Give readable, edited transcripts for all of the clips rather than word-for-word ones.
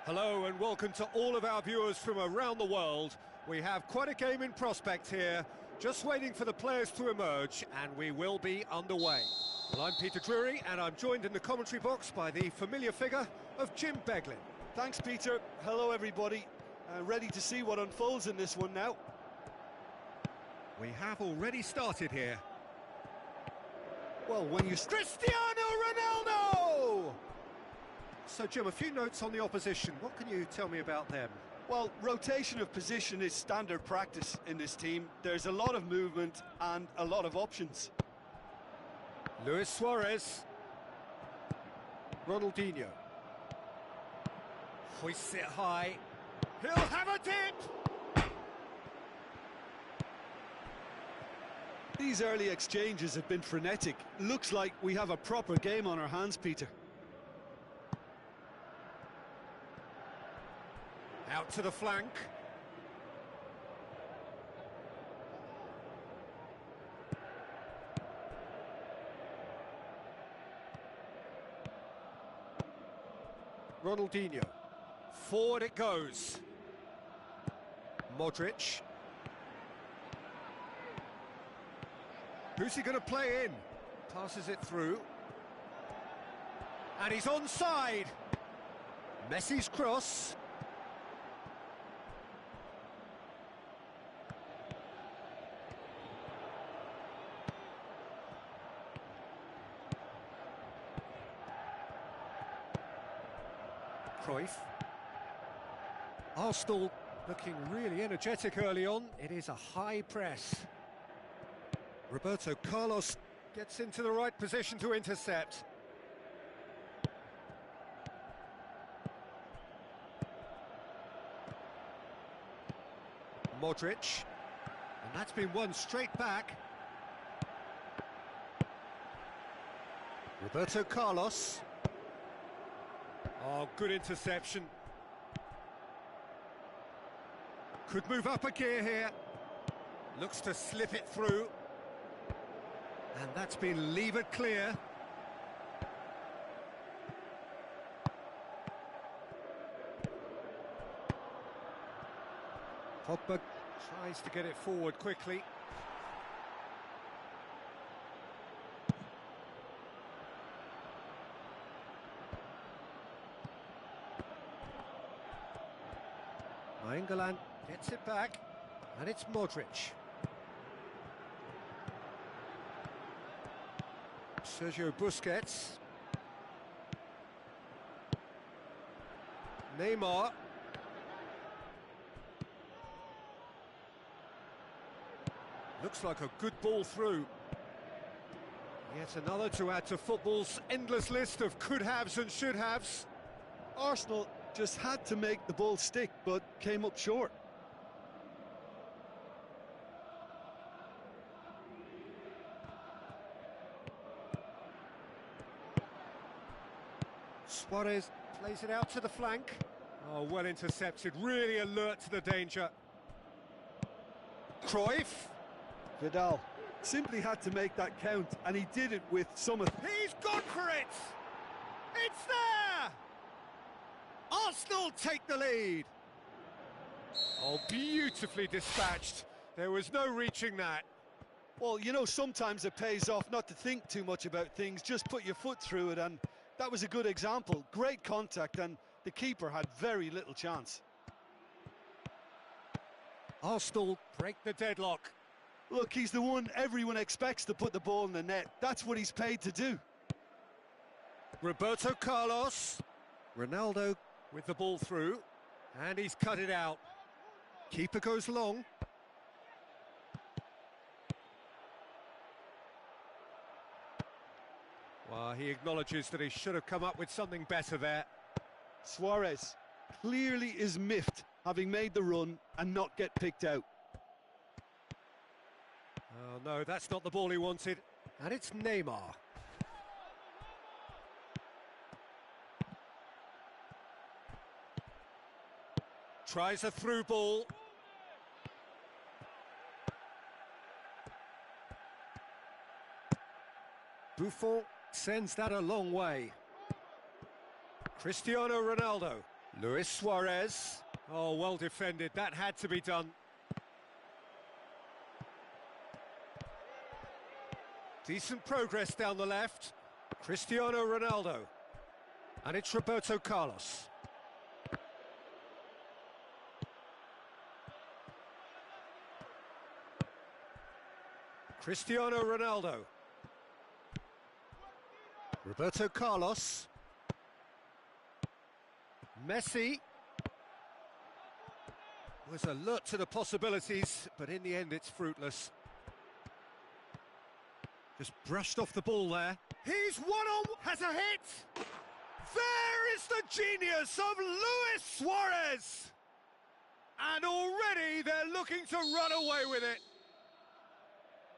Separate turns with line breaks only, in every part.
Hello and welcome to all of our viewers from around the world. We have quite a game in prospect here, just waiting for the players to emerge, and we will be underway. Well, I'm Peter Drury, and I'm joined in the commentary box by the familiar figure of Jim Beglin.
Thanks, Peter. Hello, everybody. Ready to see what unfolds in this one now.
We have already started here.
Well, when you...
Cristiano Ronaldo! So, Jim, a few notes on the opposition. What can you tell me about them?
Well, rotation of position is standard practice in this team. There's a lot of movement and a lot of options.
Luis Suarez. Ronaldinho. Hoists it high. He'll have a dip!
These early exchanges have been frenetic. Looks like we have a proper game on our hands, Peter.
Out to the flank. Ronaldinho. Forward it goes. Modric. Who's he going to play in? Passes it through. And he's onside. Messi's cross. Cruyff. Arsenal looking really energetic early on. It is a high press. Roberto Carlos gets into the right position to intercept. Modric. And that's been won straight back. Roberto Carlos. Oh, good interception. Could move up a gear here. Looks to slip it through. And that's been levered clear. Pogba tries to get it forward quickly. Nainggolan gets it back, and it's Modric. Sergio Busquets. Neymar. Looks like a good ball through. Yet another to add to football's endless list of could-haves and should-haves.
Arsenal just had to make the ball stick, but came up short.
Suarez plays it out to the flank. Oh, well intercepted, really alert to the danger. Cruyff.
Vidal simply had to make that count, and he did it with some...
He's gone for it! It's there! Arsenal take the lead! Oh, beautifully dispatched. There was no reaching that.
Well, you know, sometimes it pays off not to think too much about things, just put your foot through it, and that was a good example. Great contact, and the keeper had very little chance.
Arsenal break the deadlock.
Look, he's the one everyone expects to put the ball in the net. That's what he's paid to do.
Roberto Carlos. Ronaldo with the ball through, and he's cut it out. Keeper goes long. Well, he acknowledges that he should have come up with something better there.
Suarez clearly is miffed, having made the run and not get picked out.
Oh no, that's not the ball he wanted. And it's Neymar. Tries a through ball. Buffon sends that a long way. Cristiano Ronaldo Luis Suarez. Oh, well defended. That had to be done. Decent progress down the left. Cristiano Ronaldo. And it's Roberto Carlos. Cristiano Ronaldo. Roberto Carlos. Messi was alert to the possibilities, but in the end it's fruitless. Just brushed off the ball there. He's one-on, has a hit! There is the genius of Luis Suarez! And already they're looking to run away with it.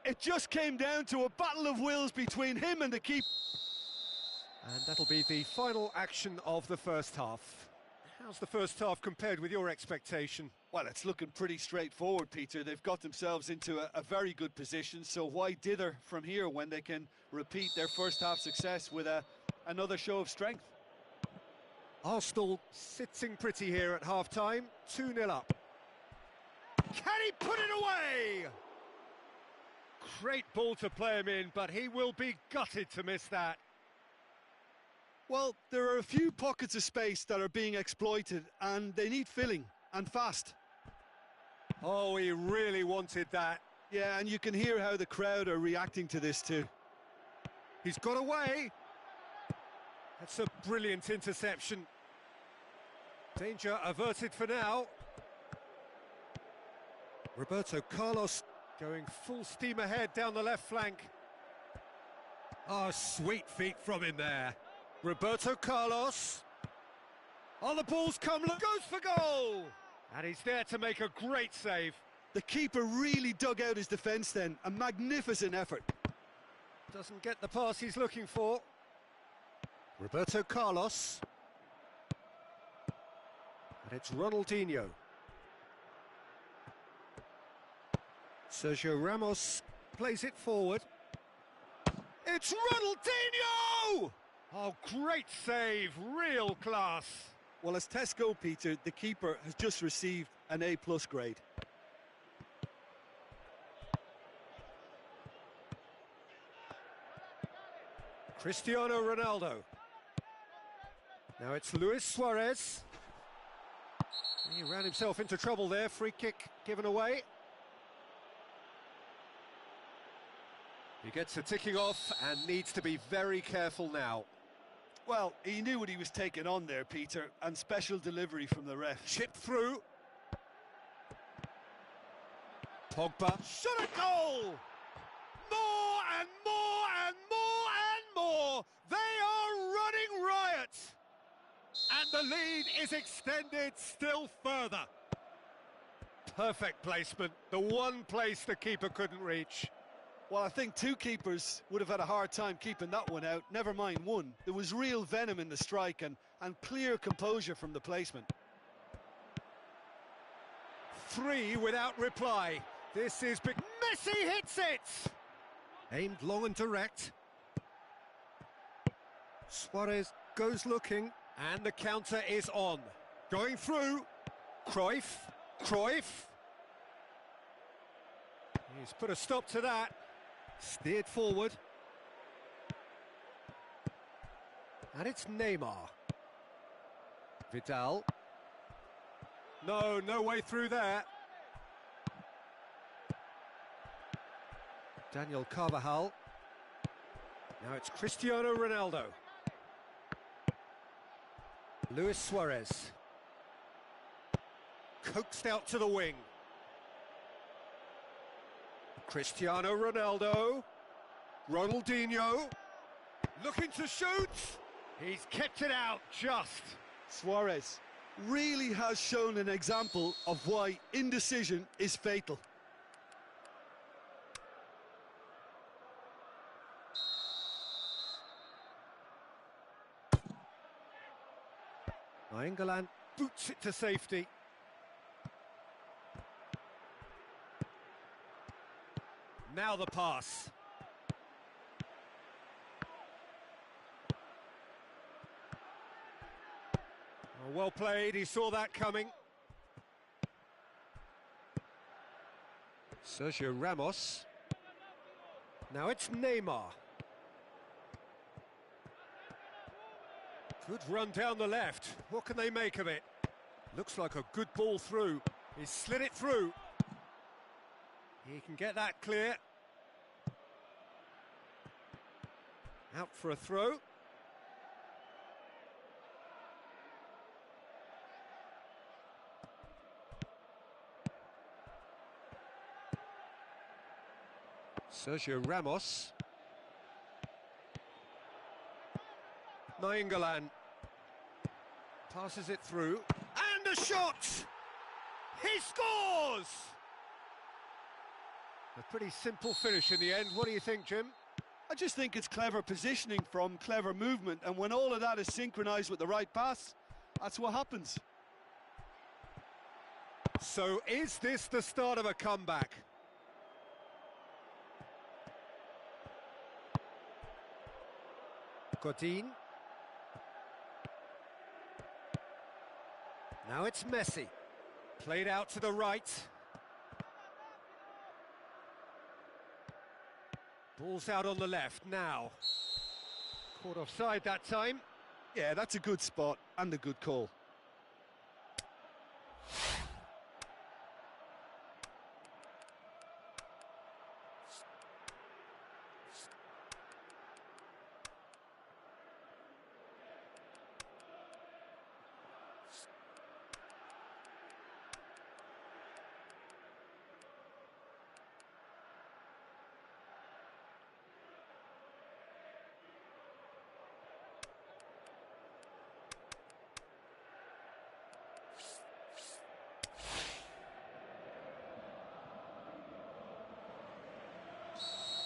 It just came down to a battle of wills between him and the keeper.
And that'll be the final action of the first half. How's the first half compared with your expectation?
Well, it's looking pretty straightforward, Peter. They've got themselves into a very good position, so why dither from here when they can repeat their first half success with another show of strength?
Arsenal sitting pretty here at half-time, 2-0 up. Can he put it away? Great ball to play him in, but he will be gutted to miss that.
Well, there are a few pockets of space that are being exploited, and they need filling, and fast.
Oh, he really wanted that.
Yeah, and you can hear how the crowd are reacting to this too.
He's got away. That's a brilliant interception. Danger averted for now. Roberto Carlos going full steam ahead down the left flank. Oh, sweet feet from him there. Roberto Carlos. Oh, the ball's come, goes for goal! And he's there to make a great save.
The keeper really dug out his defence then, a magnificent effort.
Doesn't get the pass he's looking for. Roberto Carlos. And it's Ronaldinho. Sergio Ramos plays it forward. It's Ronaldinho! Oh, great save, real class.
Well, as tests go, Peter, the keeper has just received an A+ grade.
Cristiano Ronaldo. Now it's Luis Suarez. He ran himself into trouble there, free kick given away. He gets a ticking off and needs to be very careful now.
Well, he knew what he was taking on there, Peter, and special delivery from the ref.
Chipped through. Pogba. Shot a goal! More and more and more and more! They are running riot! And the lead is extended still further. Perfect placement, the one place the keeper couldn't reach.
Well, I think two keepers would have had a hard time keeping that one out, never mind one. There was real venom in the strike and clear composure from the placement.
3 without reply. This is big. Messi hits it! Aimed long and direct. Suarez goes looking, and the counter is on. Going through. Cruyff. He's put a stop to that. Steered forward. And it's Neymar. Vidal. No way through there. Daniel Carvajal. Now it's Cristiano Ronaldo. Luis Suarez. Coaxed out to the wing. Cristiano Ronaldo. Ronaldinho. Looking to shoot. He's kept it out just.
Suarez really has shown an example of why indecision is fatal.
England boots it to safety. Now the pass. Well played, he saw that coming. Sergio Ramos. Now it's Neymar. Good run down the left. What can they make of it? Looks like a good ball through. He slid it through. He can get that clear. Out for a throw. Sergio Ramos. Nainggolan passes it through, and a shot! He scores! A pretty simple finish in the end. What do you think, Jim?
I just think it's clever positioning from clever movement, and when all of that is synchronised with the right pass, that's what happens.
So is this the start of a comeback? Godin. Now it's Messi. Played out to the right. Ball's out on the left now. Caught offside that time.
Yeah, that's a good spot and a good call.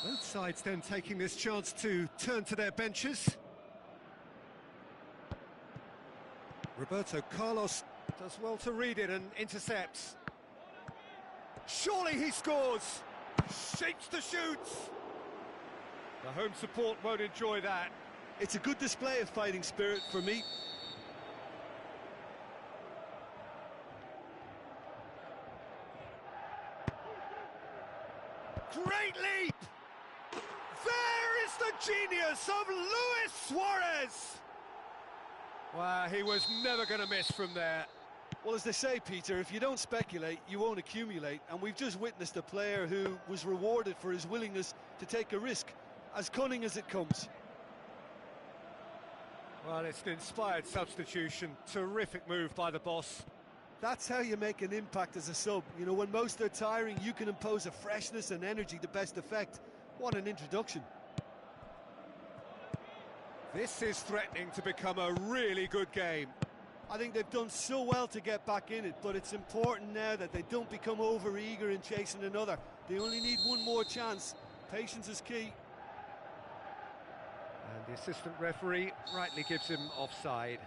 Both sides then taking this chance to turn to their benches. Roberto Carlos does well to read it and intercepts. Surely he scores! Shapes the shoots! The home support won't enjoy that.
It's a good display of fighting spirit for me.
Great leap! There is the genius of Luis Suarez! Wow, he was never going to miss from there.
Well, as they say, Peter, if you don't speculate, you won't accumulate. And we've just witnessed a player who was rewarded for his willingness to take a risk, as cunning as it comes.
Well, it's an inspired substitution. Terrific move by the boss.
That's how you make an impact as a sub. You know, when most are tiring, you can impose a freshness and energy to best effect. What an introduction.
This is threatening to become a really good game.
I think they've done so well to get back in it, but it's important now that they don't become over-eager in chasing another. They only need one more chance. Patience is key.
And the assistant referee rightly gives him offside.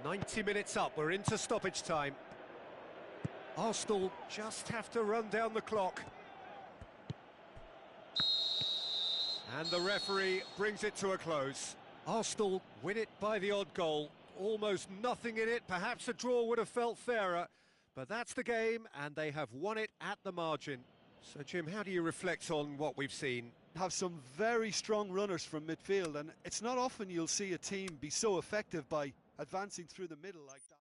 "90 minutes up, we're into stoppage time. Arsenal just have to run down the clock. And the referee brings it to a close. Arsenal win it by the odd goal. Almost nothing in it. Perhaps a draw would have felt fairer. But that's the game, and they have won it at the margin. So, Jim, how do you reflect on what we've seen?
Have some very strong runners from midfield, and it's not often you'll see a team be so effective by advancing through the middle like that.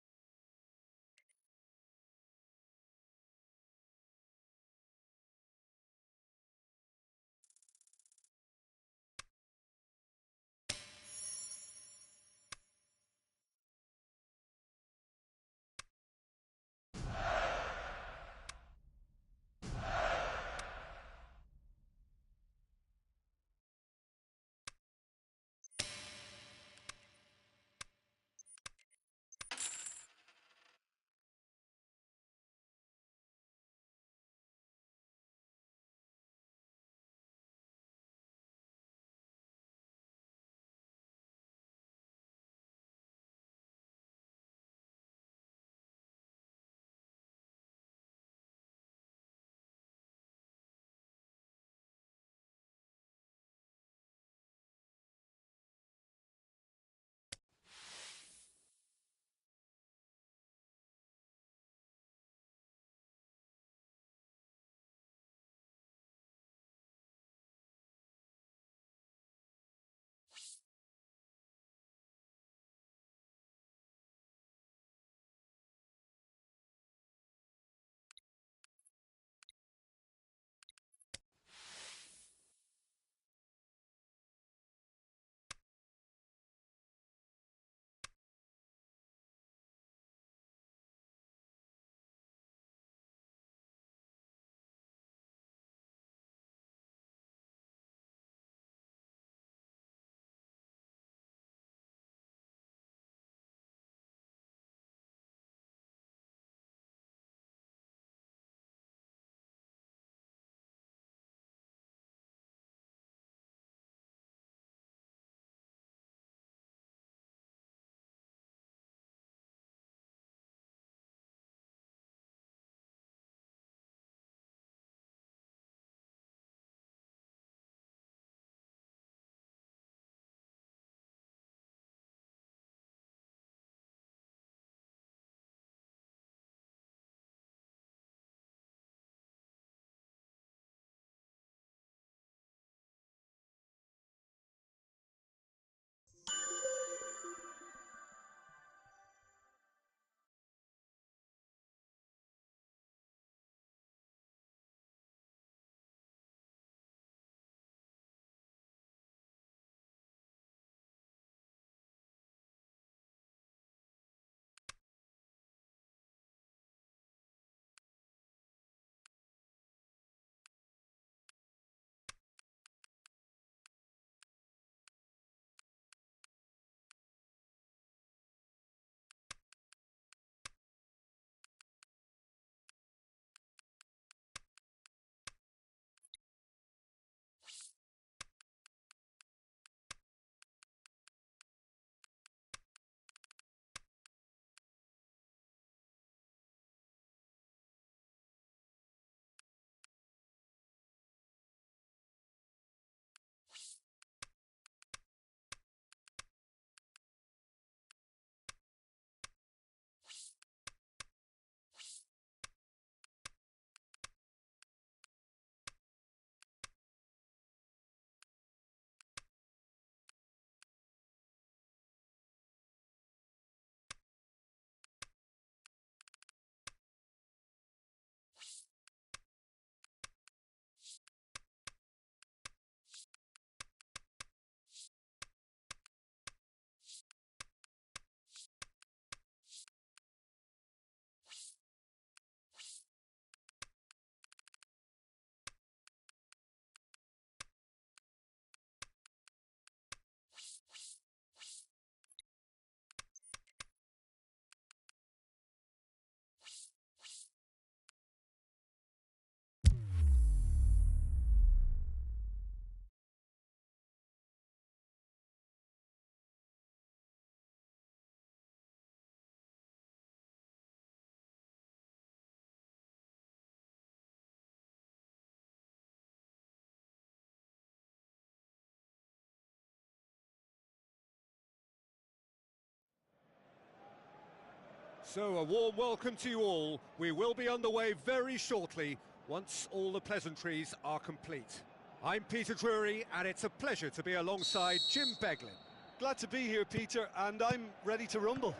So a warm welcome to you all. We will be underway very shortly once all the pleasantries are complete. I'm Peter Drury and it's a pleasure to be alongside Jim Beglin.
Glad to be here, Peter, and I'm ready to rumble.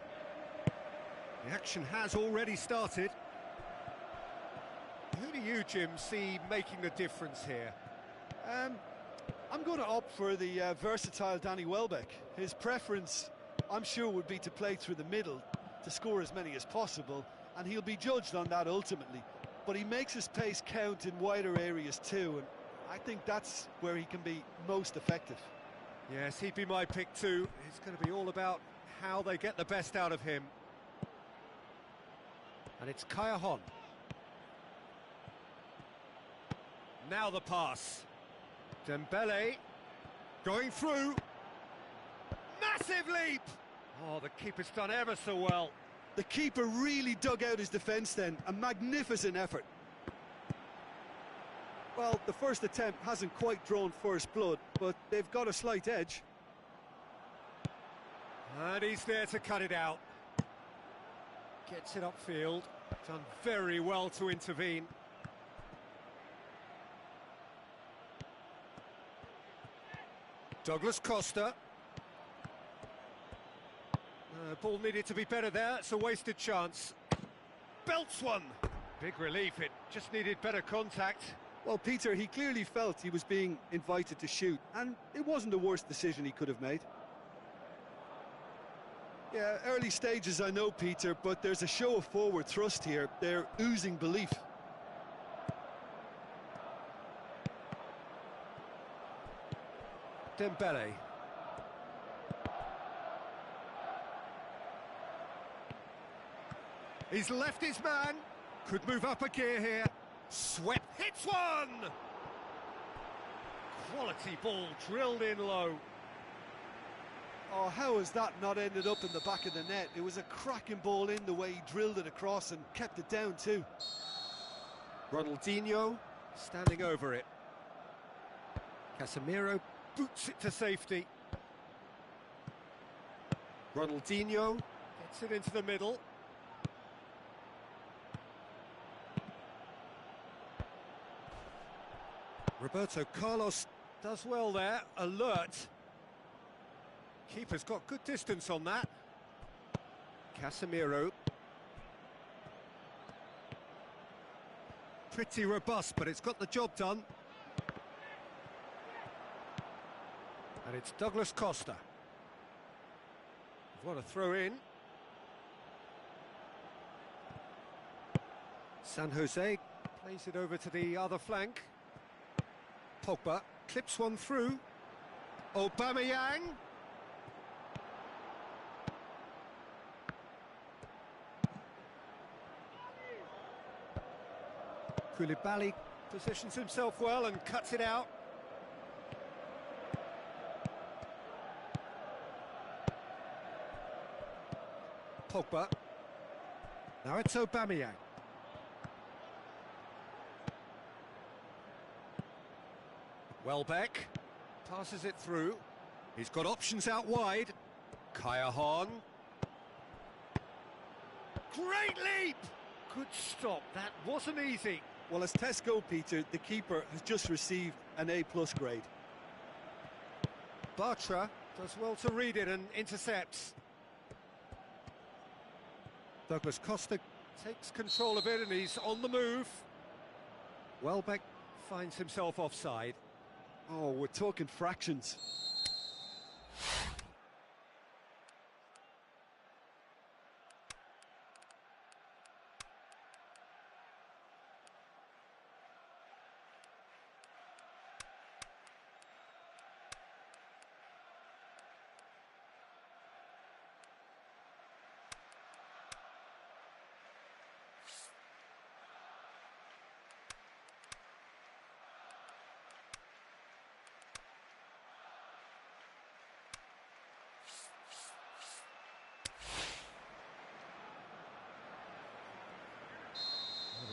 The action has already started. Who do you, Jim, see making the difference here?
I'm going to opt for the versatile Danny Welbeck. His preference, I'm sure, would be to play through the middle to score as many as possible, and he'll be judged on that ultimately. But he makes his pace count in wider areas too, and I think that's where he can be most effective.
Yes, he'd be my pick too. It's going to be all about how they get the best out of him. And it's Caillanjon. Now the pass. Dembele going through. Massive leap! Oh, the keeper's done ever so well.
The keeper really dug out his defence then. A magnificent effort. Well, the first attempt hasn't quite drawn first blood, but they've got a slight edge.
And he's there to cut it out. Gets it upfield. Done very well to intervene. Douglas Costa. Ball needed to be better there. It's a wasted chance. Belts one. Big relief. It just needed better contact.
Well, Peter, he clearly felt he was being invited to shoot, and it wasn't the worst decision he could have made. Yeah, early stages, I know, Peter, but there's a show of forward thrust here. They're oozing belief.
Dembele. He's left his man. Could move up a gear here. Swept, hits one! Quality ball drilled in low.
Oh, how has that not ended up in the back of the net? It was a cracking ball in the way he drilled it across and kept it down too.
Ronaldinho standing over it. Casemiro boots it to safety. Ronaldinho gets it into the middle. Roberto Carlos does well there, alert. Keeper's got good distance on that. Casemiro. Pretty robust, but it's got the job done. And it's Douglas Costa. What a throw in. San Jose plays it over to the other flank. Pogba clips one through. Aubameyang. Koulibaly positions himself well and cuts it out. Pogba. Now it's Aubameyang. Welbeck passes it through. He's got options out wide. Caillanjon. Great leap! Good stop. That wasn't easy.
Well, as tests go, Peter, the keeper has just received an A+ grade.
Bartra does well to read it and intercepts. Douglas Costa takes control of it and he's on the move. Welbeck finds himself offside.
Oh, we're talking fractions.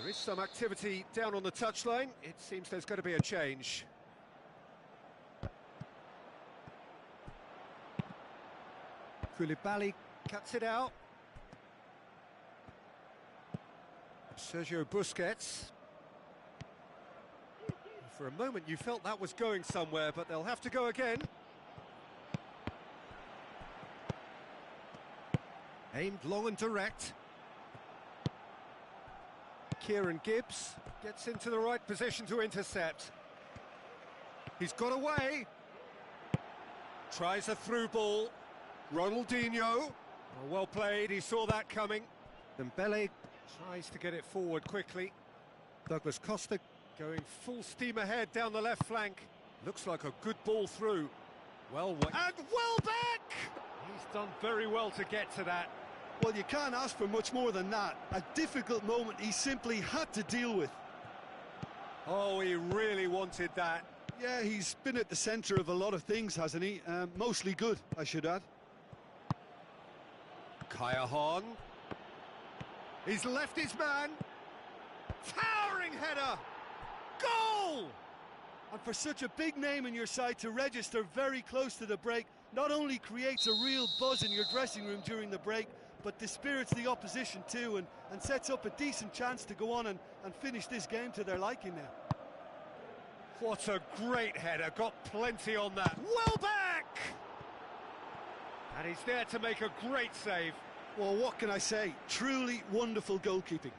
There is some activity down on the touchline. It seems there's going to be a change. Koulibaly cuts it out. Sergio Busquets. For a moment you felt that was going somewhere, but they'll have to go again. Aimed long and direct. Kieran Gibbs gets into the right position to intercept. He's got away. Tries a through ball. Ronaldinho. Oh, well played, he saw that coming. Dembele tries to get it forward quickly. Douglas Costa going full steam ahead down the left flank. Looks like a good ball through. And Welbeck! He's done very well to get to that.
Well, you can't ask for much more than that. A difficult moment he simply had to deal with.
Oh, he really wanted that.
Yeah, he's been at the centre of a lot of things, hasn't he? Mostly good, I should add.
Cajahan. He's left his man. Towering header. Goal!
And for such a big name in your side to register very close to the break, not only creates a real buzz in your dressing room during the break, but dispirits the opposition too, and sets up a decent chance to go on and finish this game to their liking now.
What a great header, got plenty on that. Welbeck! And he's there to make a great save.
Well, what can I say? Truly wonderful goalkeeping.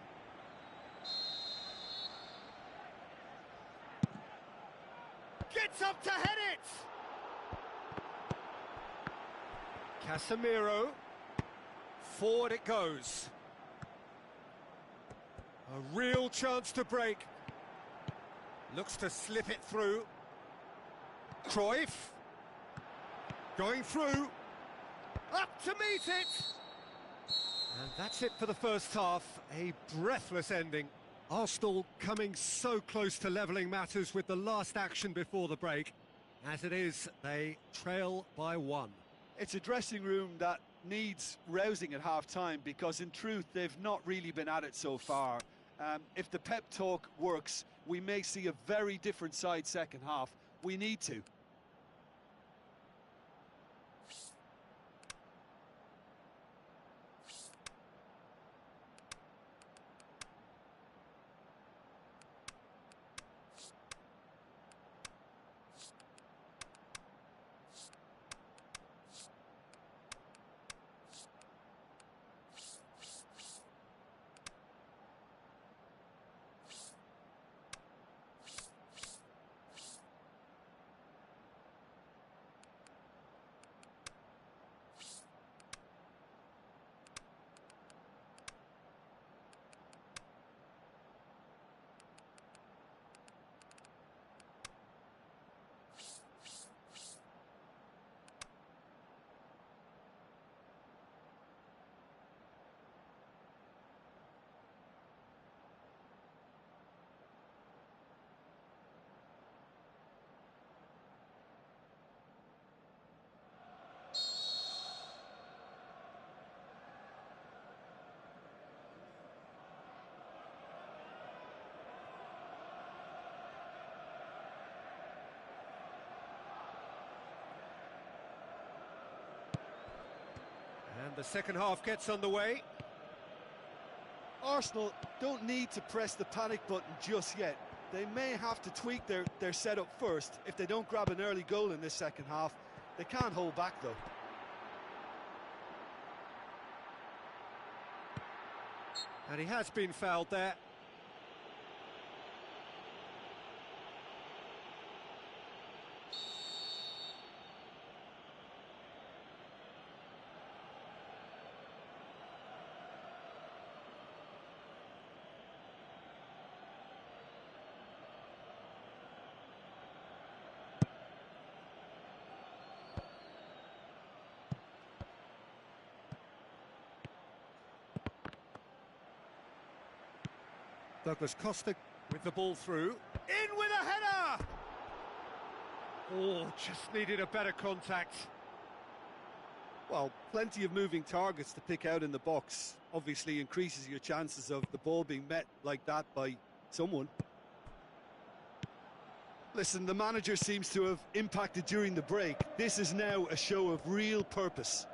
Gets up to head it! Casemiro. Forward it goes. A real chance to break. Looks to slip it through. Cruyff. Going through. Up to meet it! And that's it for the first half. A breathless ending. Arsenal coming so close to levelling matters with the last action before the break. As it is, they trail by 1.
It's a dressing room that needs rousing at half-time, because in truth they've not really been at it so far. If the pep talk works, we may see a very different side second half. We need to.
And the second half gets underway.
Arsenal don't need to press the panic button just yet. They may have to tweak their setup first. If they don't grab an early goal in this second half, they can't hold back though.
And he has been fouled there. Douglas Costa with the ball through. In with a header! Oh, just needed a better contact.
Well, plenty of moving targets to pick out in the box. Obviously increases your chances of the ball being met like that by someone. Listen, the manager seems to have impacted during the break. This is now a show of real purpose.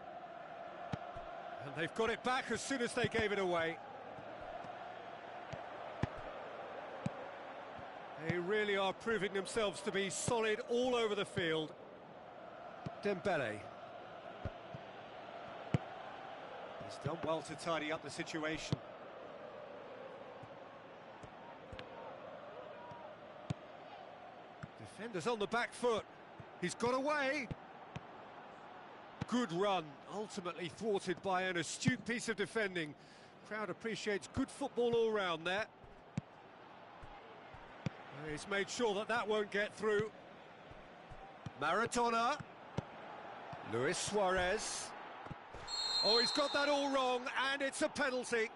And they've got it back as soon as they gave it away. really are proving themselves to be solid all over the field. Dembele. He's done well to tidy up the situation. Defenders on the back foot. He's got away. Good run, ultimately thwarted by an astute piece of defending. Crowd appreciates good football all round there. He's made sure that that won't get through. Maradona. Luis Suarez. Oh, he's got that all wrong, and it's a penalty.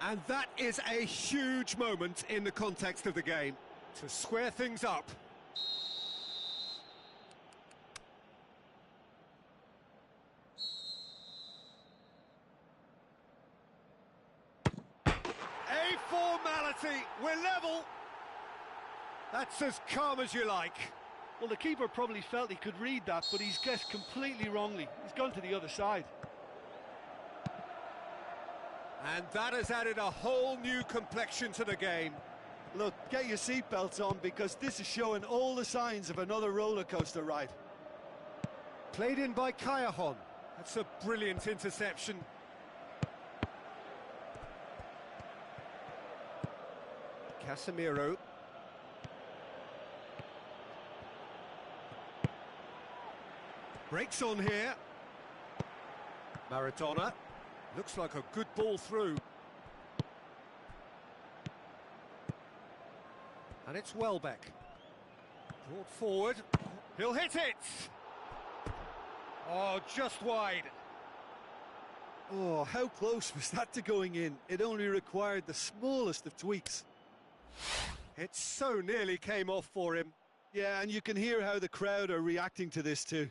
And that is a huge moment in the context of the game to square things up. A formality. We're level. That's as calm as you like.
Well, the keeper probably felt he could read that, but he's guessed completely wrongly. He's gone to the other side.
And that has added a whole new complexion to the game.
Look, get your seatbelts on, because this is showing all the signs of another roller coaster ride.
Played in by Callejon. That's a brilliant interception. Casemiro. Breaks on here. Maradona. Looks like a good ball through. And it's Welbeck. Brought forward. He'll hit it! Oh, just wide.
Oh, how close was that to going in? It only required the smallest of tweaks.
It so nearly came off for him.
Yeah, and you can hear how the crowd are reacting to this too.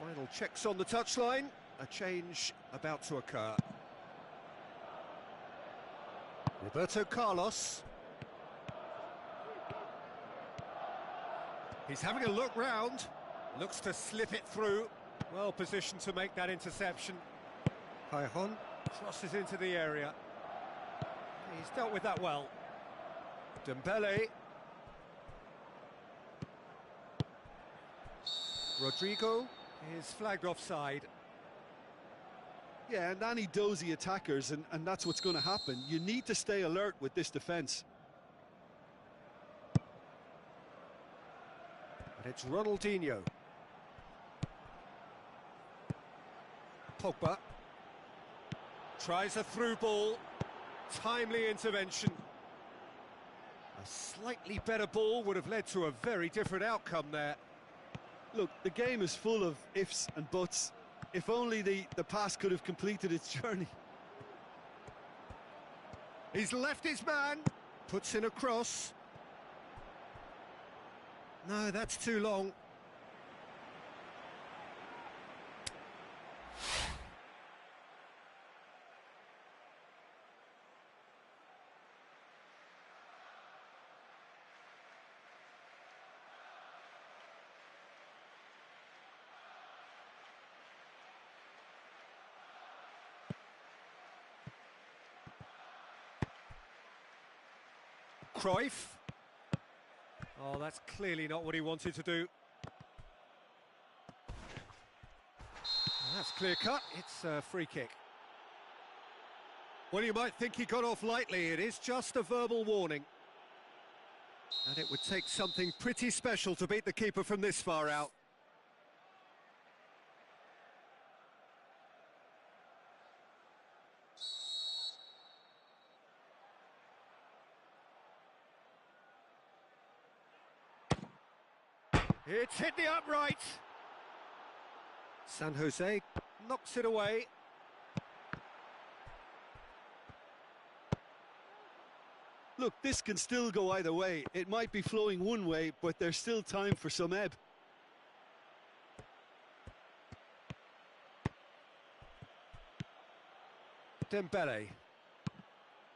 Final checks on the touchline. A change about to occur. Roberto Carlos. He's having a look round. Looks to slip it through. Well positioned to make that interception. Callejon crosses into the area. He's dealt with that well. Dembele. Rodrigo is flagged offside.
Yeah, and any dozy attackers, and that's what's going to happen. You need to stay alert with this defence.
And it's Ronaldinho. Pogba. Tries a through ball. Timely intervention. A slightly better ball would have led to a very different outcome there.
Look, the game is full of ifs and buts. If only the pass could have completed its journey.
He's left his man. Puts in a cross. No, that's too long. Cruyff. Oh, that's clearly not what he wanted to do. That's clear cut. It's a free kick. Well, you might think he got off lightly. It is just a verbal warning. And it would take something pretty special to beat the keeper from this far out. It's hit the upright. San Jose knocks it away.
Look, this can still go either way. It might be flowing one way, but there's still time for some ebb.
Dembele.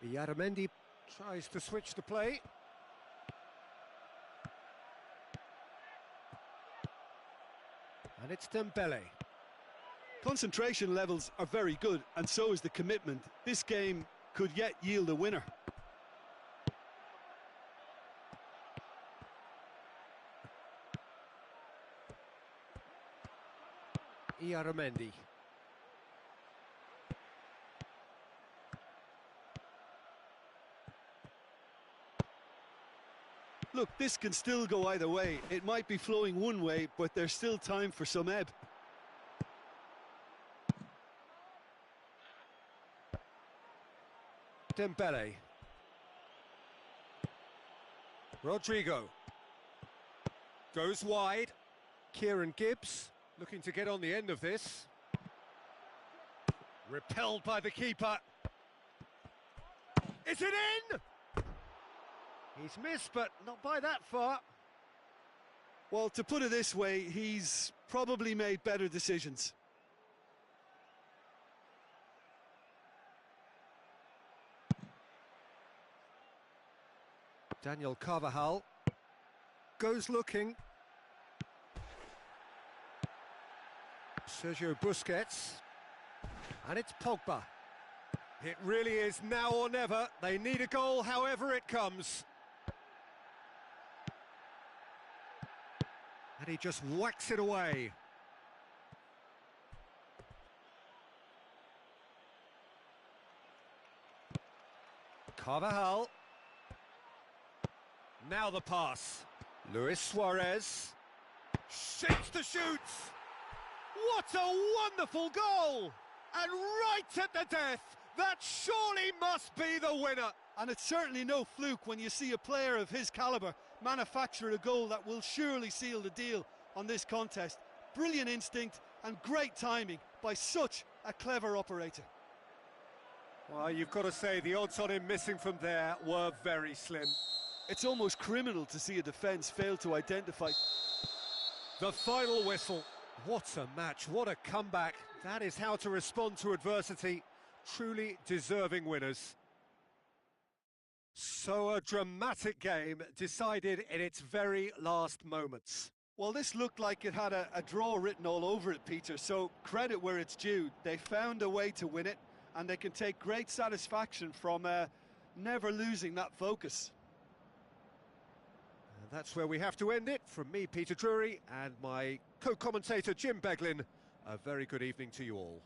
Iaramendi tries to switch the play. And it's Dembele.
Concentration levels are very good, and so is the commitment. This game could yet yield a winner.
Iaramendi.
Look, this can still go either way. It might be flowing one way, but there's still time for some ebb.
Dembele. Rodrigo. Goes wide. Kieran Gibbs looking to get on the end of this. Repelled by the keeper. Is it in? He's missed, but not by that far.
Well, to put it this way, he's probably made better decisions.
Daniel Carvajal goes looking. Sergio Busquets. And it's Pogba. It really is now or never. They need a goal however it comes. And he just whacks it away. Carvajal. Now the pass. Luis Suarez. Shapes the shoots. What a wonderful goal! And right at the death, that surely must be the winner.
And it's certainly no fluke when you see a player of his calibre manufacture a goal that will surely seal the deal on this contest. Brilliant instinct and great timing by such a clever operator.
Well, you've got to say the odds on him missing from there were very slim.
It's almost criminal to see a defence fail to identify.
The final whistle. What a match, what a comeback. That is how to respond to adversity. Truly deserving winners. So a dramatic game decided in its very last moments.
Well, this looked like it had a draw written all over it, Peter, so credit where it's due. They found a way to win it, and they can take great satisfaction from never losing that focus.
And that's where we have to end it. From me, Peter Drury, and my co-commentator, Jim Beglin, a very good evening to you all.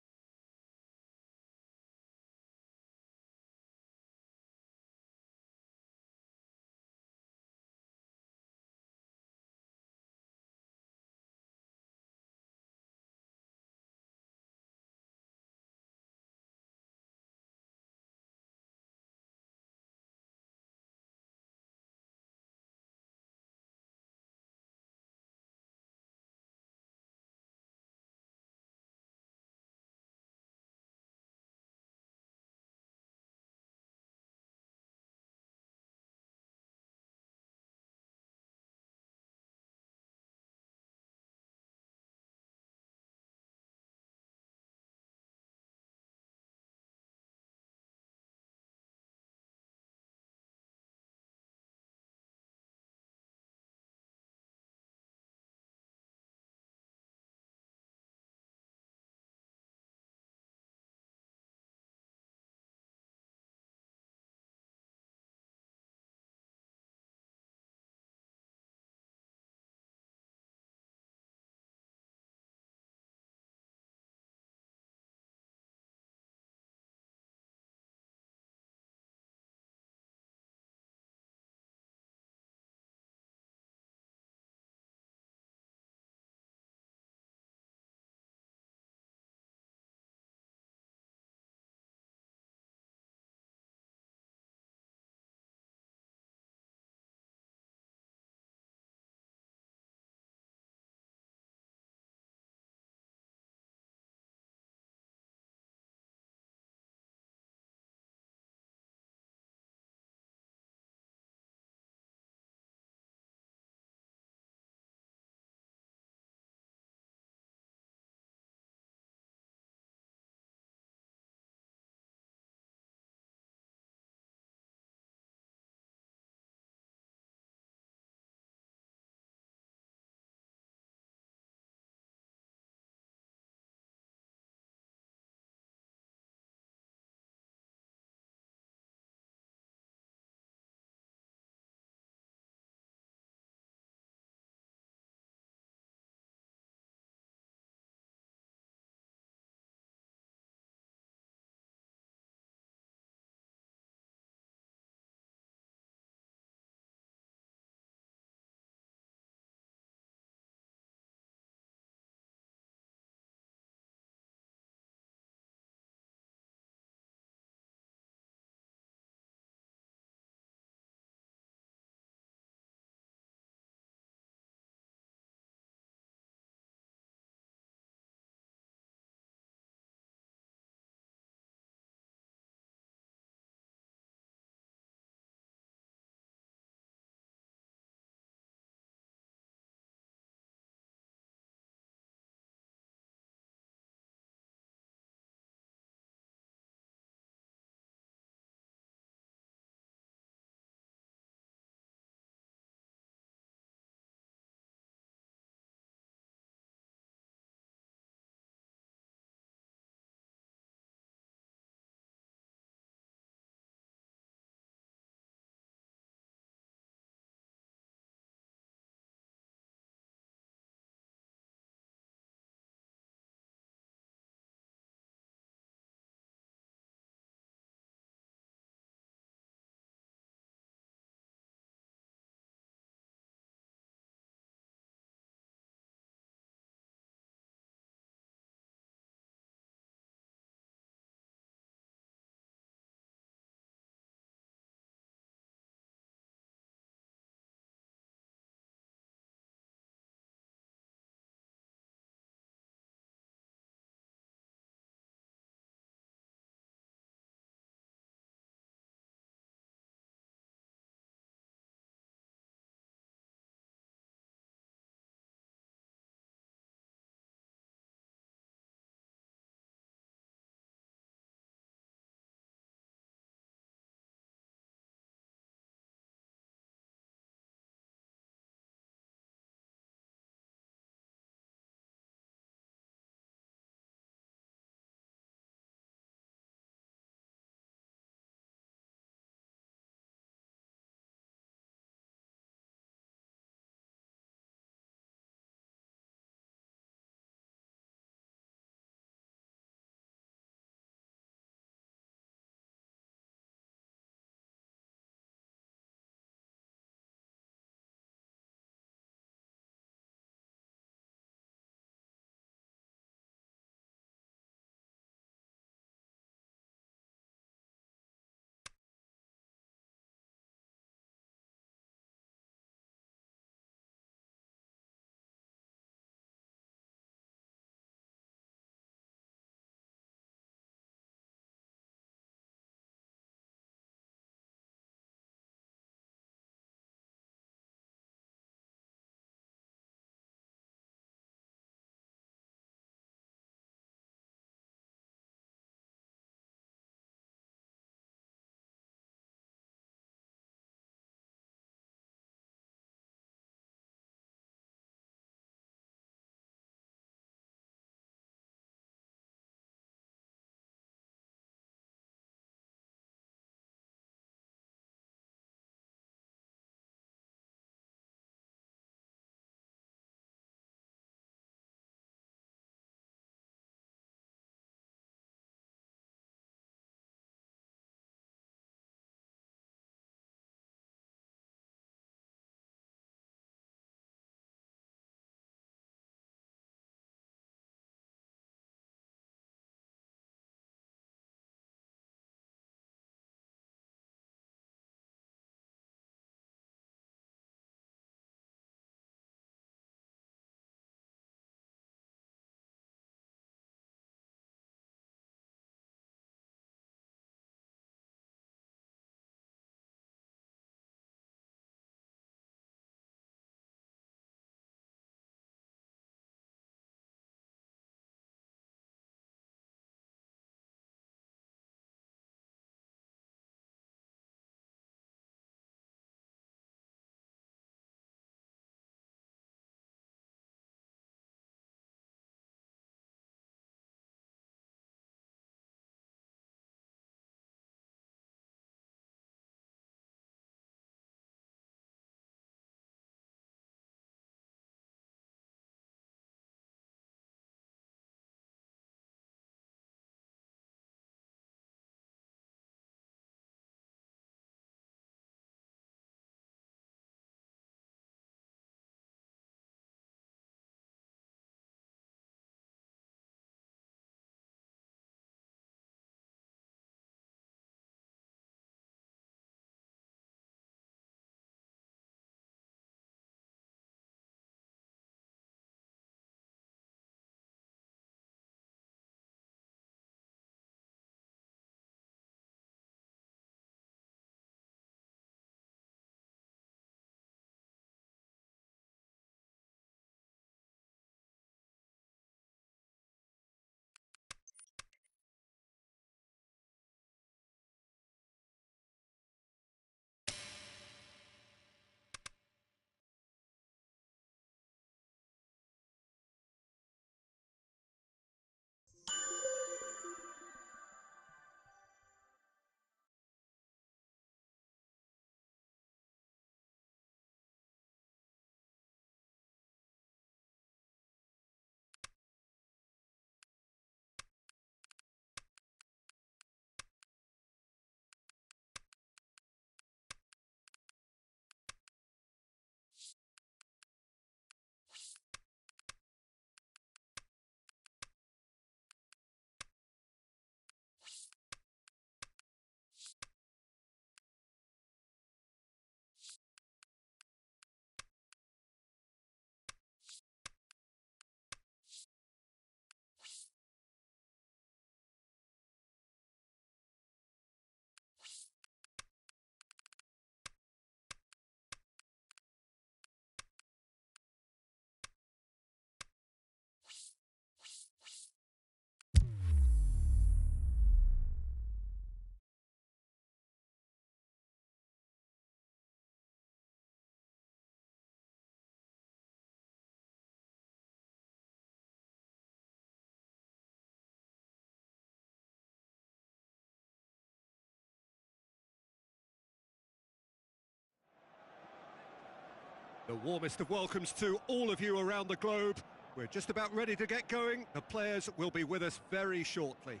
The warmest of welcomes to all of you around the globe. We're just about ready to get going. The players will be with us very shortly.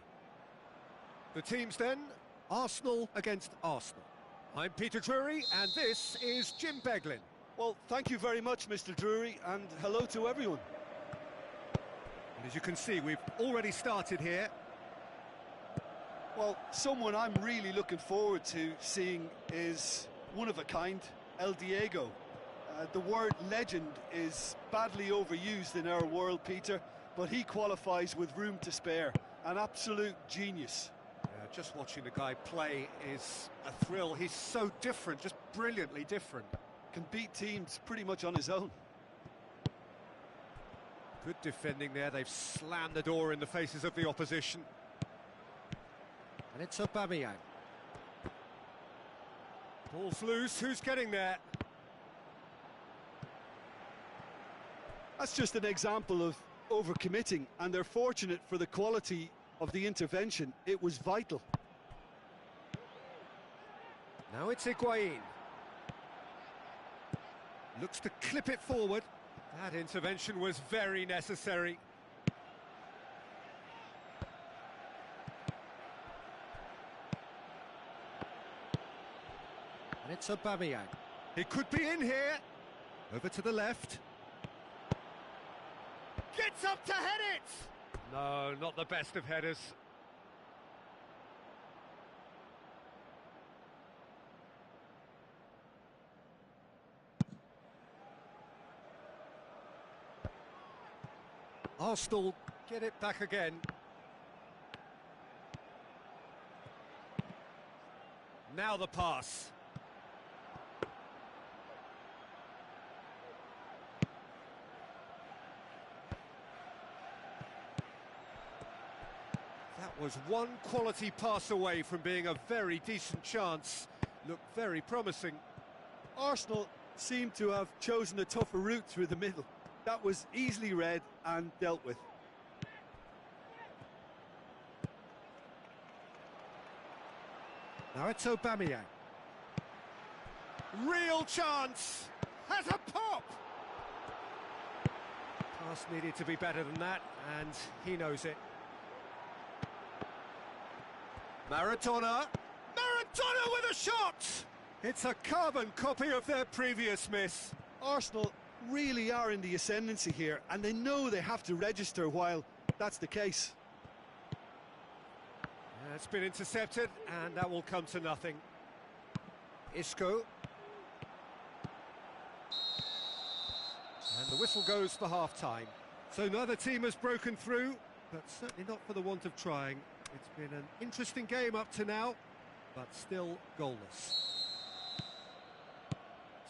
The teams then, Arsenal against Arsenal. I'm Peter Drury, and this is Jim Beglin.
Well, thank you very much, Mr. Drury, and hello to everyone.
And as you can see, we've already started here.
Well, someone I'm really looking forward to seeing is one of a kind, El Diego. The word legend is badly overused in our world, Peter, but he qualifies with room to spare. An absolute genius.
Just watching the guy play is a thrill. He's so different, just brilliantly different.
Can beat teams pretty much on his own.
Good defending there. They've slammed the door in the faces of the opposition. And it's Aubameyang. Ball's loose. Who's getting there?
That's just an example of overcommitting, and they're fortunate for the quality of the intervention. It was vital.
Now it's Higuain. Looks to clip it forward. That intervention was very necessary. And it's Aubameyang. He could be in here. Over to the left. Gets up to head it! No, not the best of headers. Arsenal get it back again. Now the pass. That was one quality pass away from being a very decent chance. Looked very promising.
Arsenal seem to have chosen a tougher route through the middle. That was easily read and dealt with.
Now it's Aubameyang. Real chance! Has a pop! Pass needed to be better than that, and he knows it. Maradona! Maradona with a shot! It's a carbon copy of their previous miss.
Arsenal really are in the ascendancy here, and they know they have to register while that's the case.
It's been intercepted, and that will come to nothing. Isco. And the whistle goes for half-time. So neither team has broken through, but certainly not for the want of trying. It's been an interesting game up to now, but still goalless.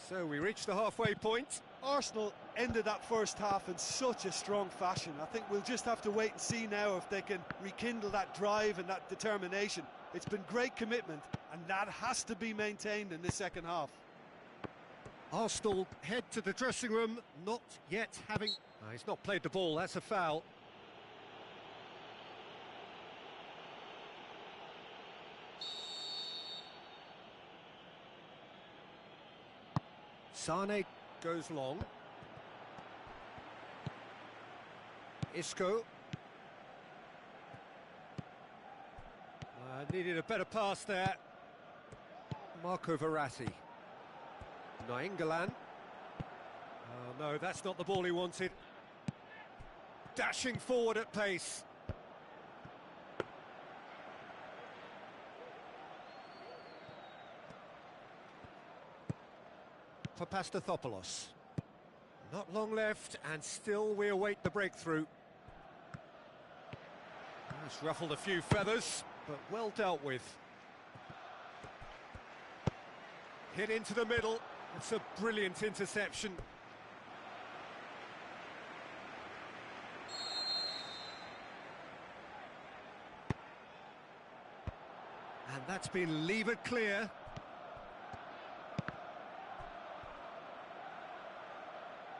So we reach the halfway point.
Arsenal ended that first half in such a strong fashion. I think we'll just have to wait and see now if they can rekindle that drive and that determination. It's been great commitment, and that has to be maintained in this second half.
Arsenal head to the dressing room, not yet having... he's not played the ball, that's a foul. Sane goes long. Isco. Needed a better pass there. Marco Verratti. Nainggolan. Oh no, that's not the ball he wanted. Dashing forward at pace. Papastathopoulos. Not long left, and still we await the breakthrough. It's ruffled a few feathers, but well dealt with. Hit into the middle. It's a brilliant interception. And that's been levered clear.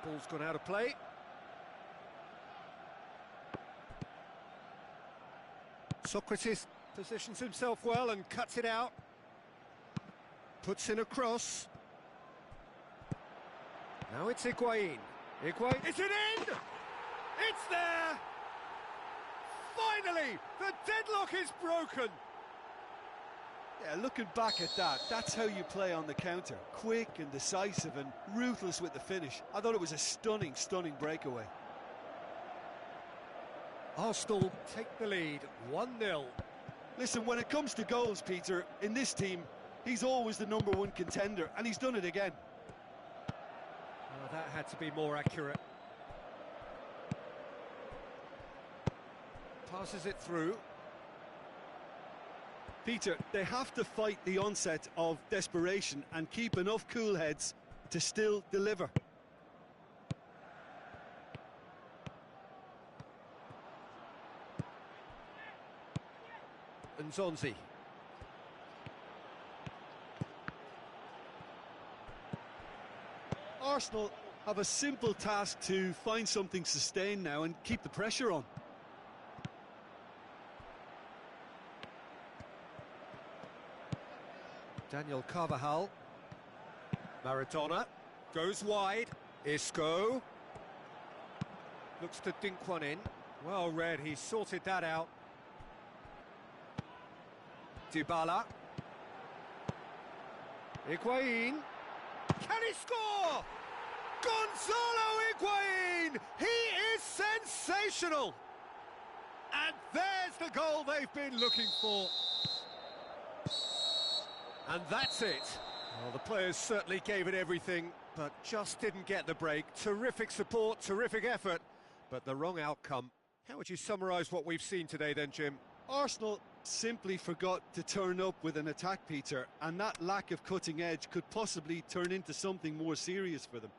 Ball's gone out of play. Socrates positions himself well and cuts it out. Puts in a cross. Now it's Higuain. Is it in? It's there! Finally, the deadlock is broken.
Yeah, looking back at that, that's how you play on the counter. Quick and decisive and ruthless with the finish. I thought it was a stunning, stunning breakaway.
Arsenal take the lead, 1-0.
Listen, when it comes to goals, Peter, in this team, he's always the #1 contender, and he's done it again.
Oh, that had to be more accurate. Passes it through.
Peter, they have to fight the onset of desperation and keep enough cool heads to still deliver.
Nzonzi.
Arsenal have a simple task to find something sustained now and keep the pressure on.
Daniel Carvajal. Maradona goes wide. Isco looks to dink one in. Well read, he sorted that out. Dybala. Higuain. Can he score? Gonzalo Higuain! He is sensational! And there's the goal they've been looking for. And that's it. Well, the players certainly gave it everything, but just didn't get the break. Terrific support, terrific effort, but the wrong outcome. How would you summarise what we've seen today then, Jim?
Arsenal simply forgot to turn up with an attack, Peter, and that lack of cutting edge could possibly turn into something more serious for them.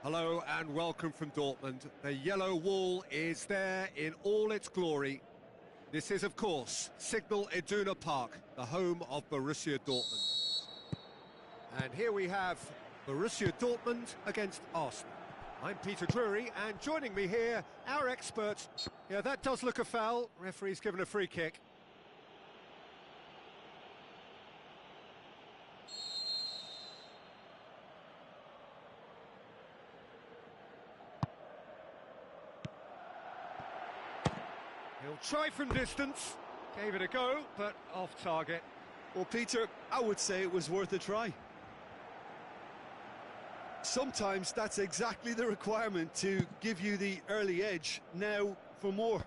Hello and welcome from Dortmund. The yellow wall is there in all its glory. This is, of course, Signal Iduna Park, the home of Borussia Dortmund. And here we have Borussia Dortmund against Arsenal. I'm Peter Drury, and joining me here, our expert. Yeah, that does look a foul. Referee's given a free kick. He'll try from distance. Gave it a go, but off target.
Well, Peter, I would say it was worth a try. Sometimes that's exactly the requirement to give you the early edge. Now for more.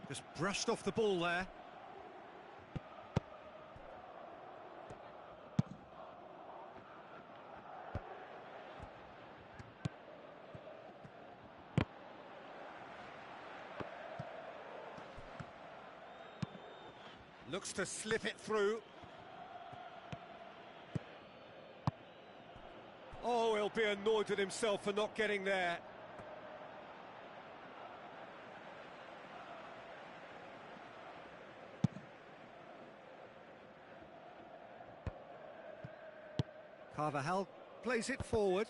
Just brushed off the ball there. Looks to slip it through. Oh, he'll be annoyed at himself for not getting there. Carvajal plays it forward.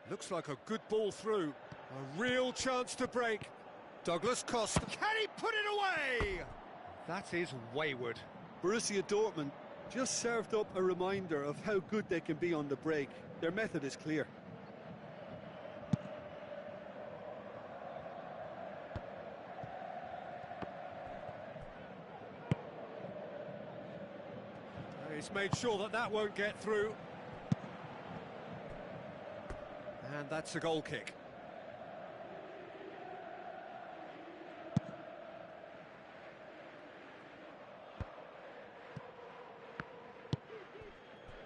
Looks like a good ball through. A real chance to break. Douglas Costa. Can he put it away? That is wayward.
Borussia Dortmund just served up a reminder of how good they can be on the break. Their method is clear.
He's made sure that that won't get through. And that's a goal kick.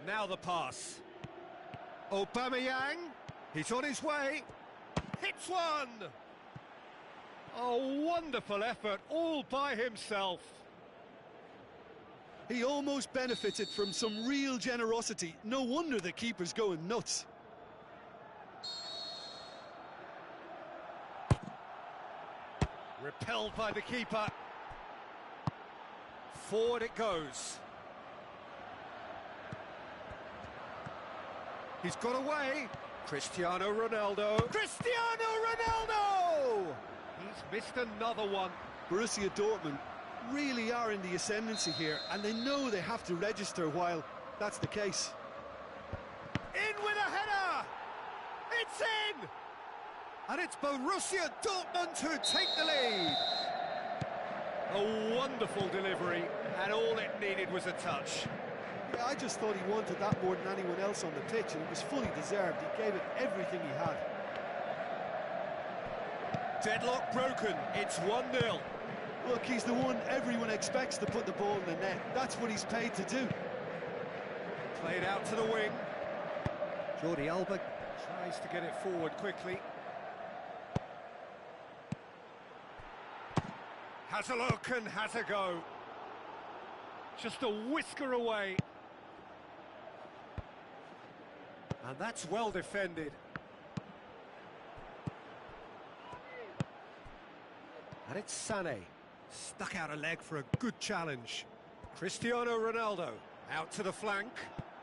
Now the pass. Aubameyang. He's on his way. Hits one. A wonderful effort all by himself.
He almost benefited from some real generosity. No wonder the keeper's going nuts.
Repelled by the keeper. Forward it goes. He's got away. Cristiano Ronaldo. Cristiano Ronaldo! He's missed another one.
Borussia Dortmund really are in the ascendancy here, and they know they have to register while that's the case.
In with a header! It's in! And it's Borussia Dortmund who take the lead. A wonderful delivery, and all it needed was a touch.
Yeah, I just thought he wanted that more than anyone else on the pitch, and it was fully deserved. He gave it everything he had.
Deadlock broken, it's 1-0.
Look, he's the one everyone expects to put the ball in the net. That's what he's paid to do.
Played out to the wing. Jordi Alba tries to get it forward quickly. Has a look and has a go. Just a whisker away. And that's well defended. And it's Sané. Stuck out a leg for a good challenge. Cristiano Ronaldo out to the flank.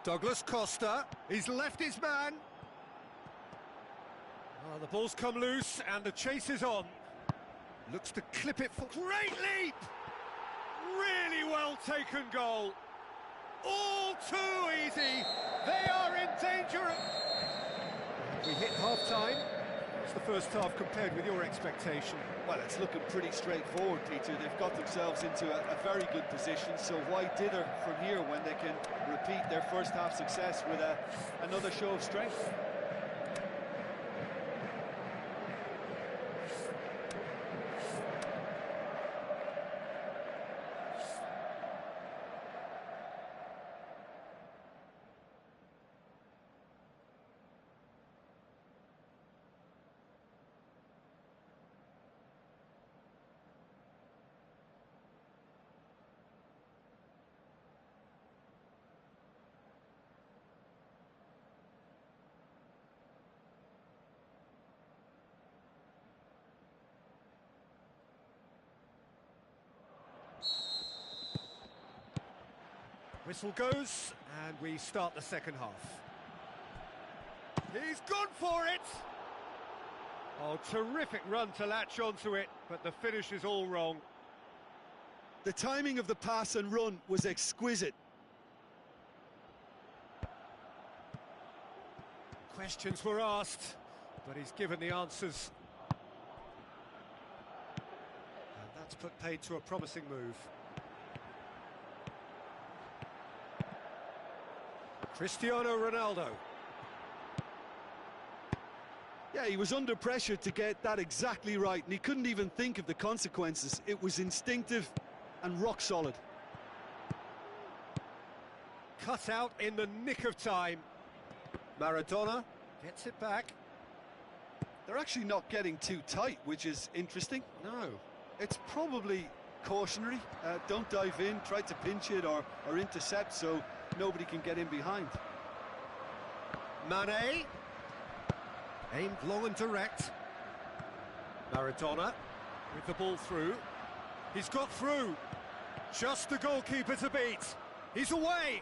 Douglas Costa. He's left his man. Oh, the ball's come loose and the chase is on. Looks to clip it for... Great leap! Really well taken goal. All too easy. They are in danger. We hit half-time. What's the first half compared with your expectation?
Well, it's looking pretty straightforward, Peter. They've got themselves into a very good position, so why dither from here when they can repeat their first half success with another show of strength?
Whistle goes, and we start the second half. He's gone for it! Oh, terrific run to latch onto it, but the finish is all wrong.
The timing of the pass and run was exquisite.
Questions were asked, but he's given the answers. effort paid to a promising move. Cristiano Ronaldo.
Yeah, he was under pressure to get that exactly right, and he couldn't even think of the consequences. It was instinctive and rock solid.
Cut out in the nick of time. Maradona gets it back.
They're actually not getting too tight, which is interesting.
No.
It's probably cautionary. Don't dive in, try to pinch it or intercept so nobody can get in behind.
Mane. Aimed long and direct. Maradona with the ball through. He's got through. Just the goalkeeper to beat. He's away.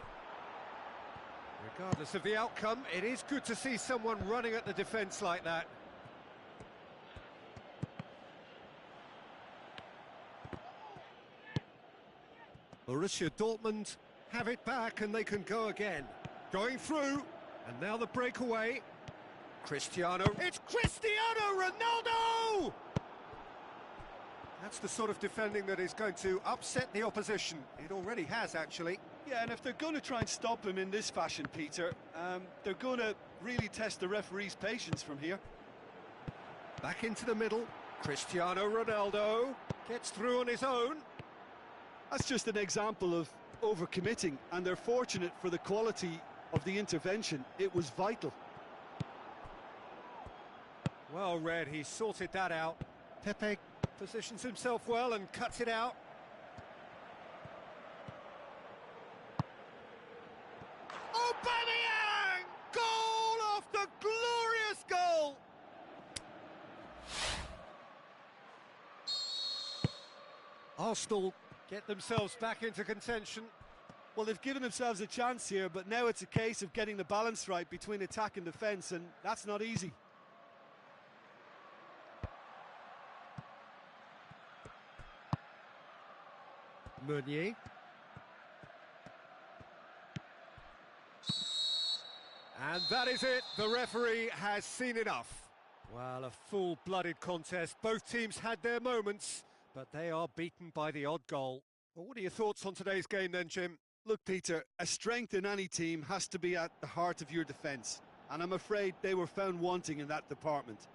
Regardless of the outcome, it is good to see someone running at the defence like that. Borussia Dortmund have it back and they can go again. Going through, and now the breakaway. Cristiano, it's Cristiano Ronaldo! That's the sort of defending that is going to upset the opposition. It already has, actually.
Yeah, and if they're going to try and stop him in this fashion, Peter, they're going to really test the referee's patience from here.
Back into the middle. Cristiano Ronaldo gets through on his own.
That's just an example of overcommitting, and they're fortunate for the quality of the intervention. It was vital.
Well read, he sorted that out. Pepe positions himself well and cuts it out. Aubameyang! Goal after glorious goal! Arsenal get themselves back into contention.
Well, they've given themselves a chance here, but now it's a case of getting the balance right between attack and defence, and that's not easy.
Meunier. And that is it. The referee has seen enough. Well, a full-blooded contest. Both teams had their moments, but they are beaten by the odd goal. Well, what are your thoughts on today's game then, Jim?
Look, Peter, a strength in any team has to be at the heart of your defence, and I'm afraid they were found wanting in that department.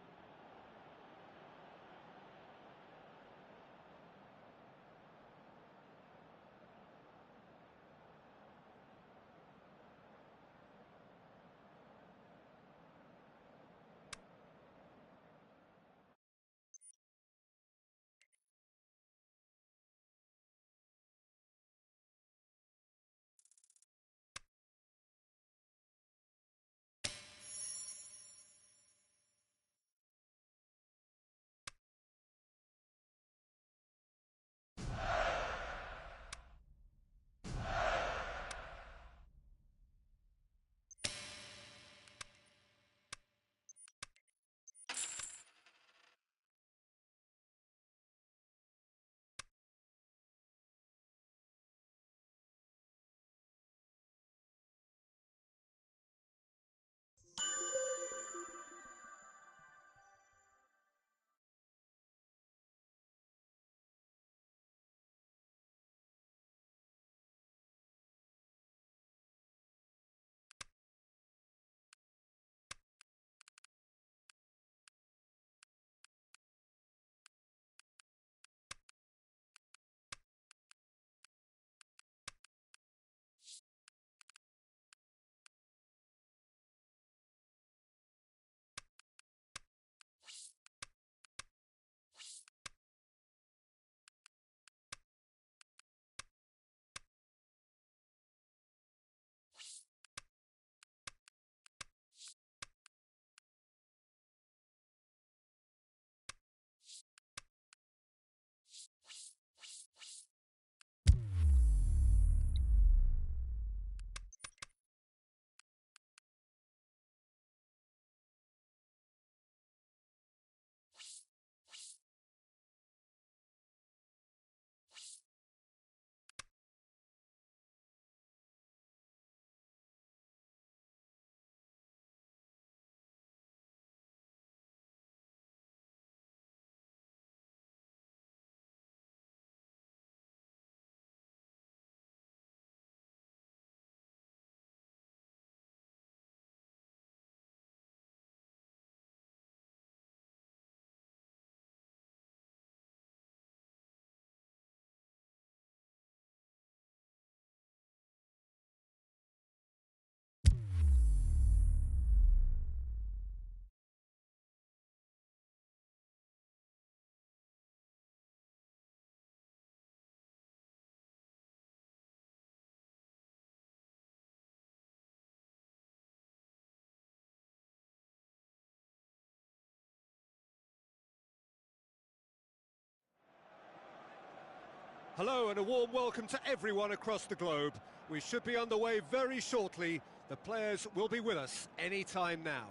Hello and a warm welcome to everyone across the globe. We should be underway very shortly. The players will be with us any time now.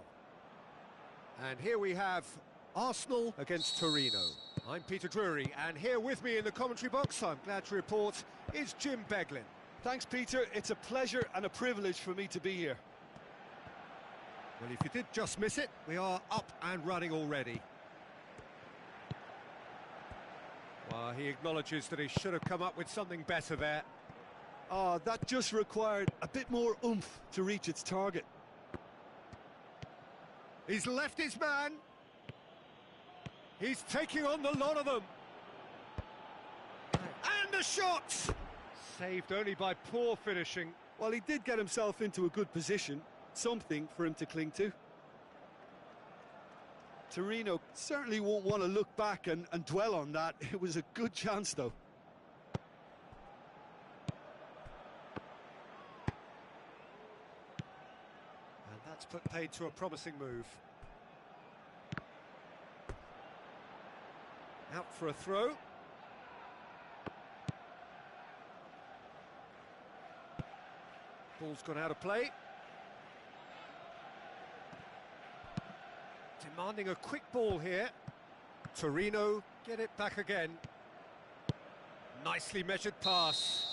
And here we have Arsenal against Torino. I'm Peter Drury, and here with me in the commentary box, I'm glad to report, is Jim Beglin.
Thanks, Peter. It's a pleasure and a privilege for me to be here.
Well, if you did just miss it, we are up and running already. Well, he acknowledges that he should have come up with something better there.
That just required a bit more oomph to reach its target.
He's left his man. He's taking on the lot of them. And the shot! Saved only by poor finishing.
Well, he did get himself into a good position, something for him to cling to. Torino certainly won't want to look back and dwell on that. It was a good chance, though.
And that's put paid to a promising move. Out for a throw. Ball's gone out of play. Demanding a quick ball here. Torino get it back again. Nicely measured pass.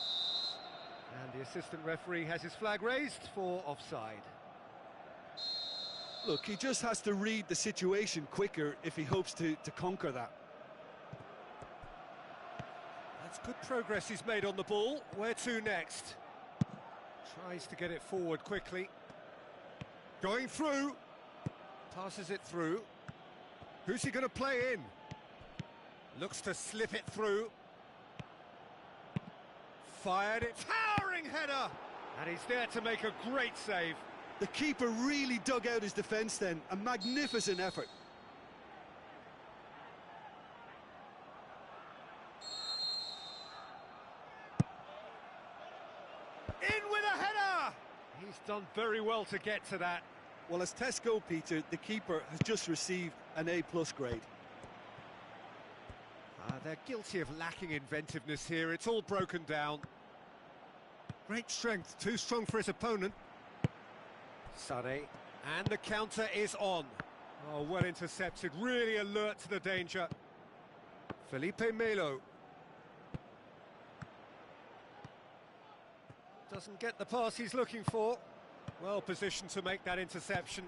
And the assistant referee has his flag raised for offside.
Look, he just has to read the situation quicker if he hopes to conquer that.
That's good progress he's made on the ball. Where to next? Tries to get it forward quickly. Going through. Passes it through. Who's he going to play in? Looks to slip it through. Fired it. Towering header! And he's there to make a great save.
The keeper really dug out his defence then. A magnificent effort.
In with a header! He's done very well to get to that.
Well, as tests go, Peter, the keeper has just received an A+ grade.
They're guilty of lacking inventiveness here. It's all broken down. Great strength, too strong for his opponent. Sané, and the counter is on. Oh, well intercepted, really alert to the danger. Felipe Melo. Doesn't get the pass he's looking for. Well positioned to make that interception.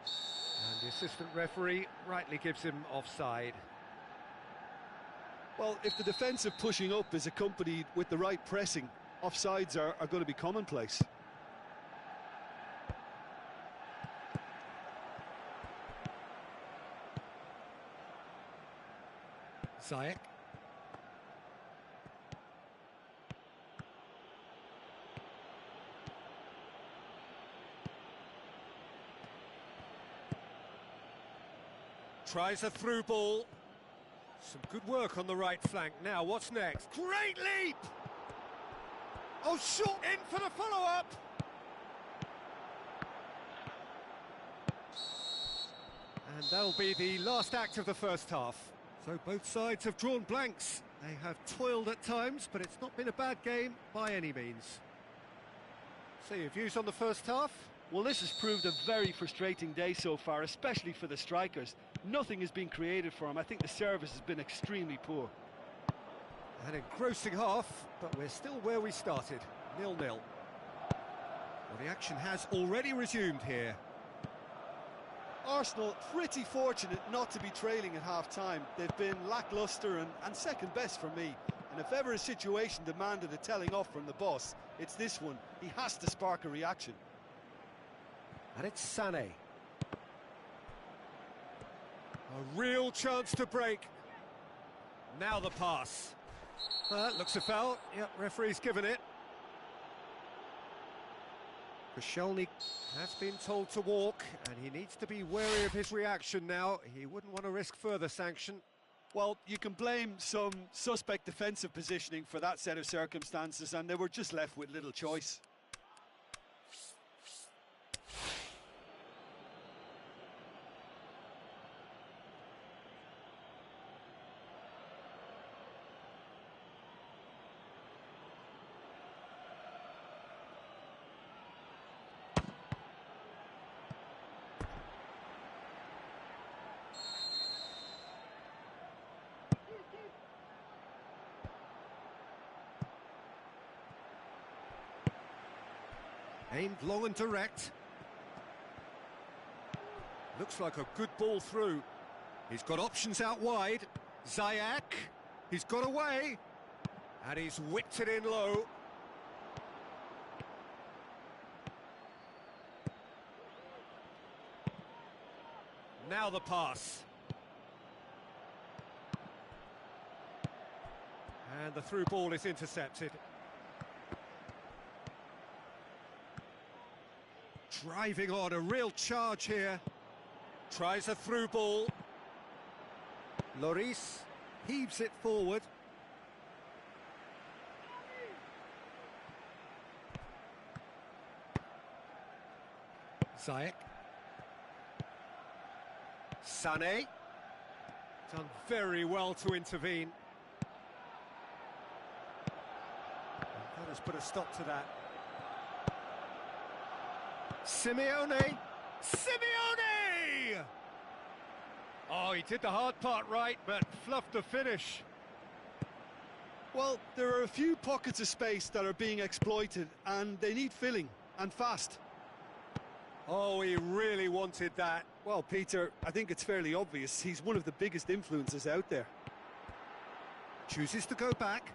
And the assistant referee rightly gives him offside.
Well, if the defensive pushing up is accompanied with the right pressing, offsides are going to be commonplace.
Ziyech. Tries a through ball. Some good work on the right flank. Now, what's next? Great leap! Oh, shot in for the follow-up! And that'll be the last act of the first half. So both sides have drawn blanks. They have toiled at times, but it's not been a bad game by any means. So your views on the first half?
Well, this has proved a very frustrating day so far, especially for the strikers. Nothing has been created for them. I think the service has been extremely poor.
An engrossing half, but we're still where we started, 0-0. Well, the action has already resumed here.
Arsenal pretty fortunate not to be trailing at half-time. They've been lacklustre and second best for me. And if ever a situation demanded a telling off from the boss, it's this one. He has to spark a reaction.
And it's Sané. A real chance to break. Now the pass. Looks a foul. Yep, referee's given it. Koscielny has been told to walk, and he needs to be wary of his reaction now. He wouldn't want to risk further sanction.
Well, you can blame some suspect defensive positioning for that set of circumstances, and they were just left with little choice.
Aimed long and direct. Looks like a good ball through. He's got options out wide. Ziyech. He's got away. And he's whipped it in low. Now the pass. And the through ball is intercepted. Driving on, a real charge here. Tries a through ball. Lloris heaves it forward. Ziyech. Sané. Done very well to intervene. And that has put a stop to that. Simeone! Simeone! Oh, he did the hard part right, but fluffed the finish.
Well, there are a few pockets of space that are being exploited, and they need filling, and fast.
Oh, he really wanted that.
Well, Peter, I think it's fairly obvious he's one of the biggest influences out there.
Chooses to go back.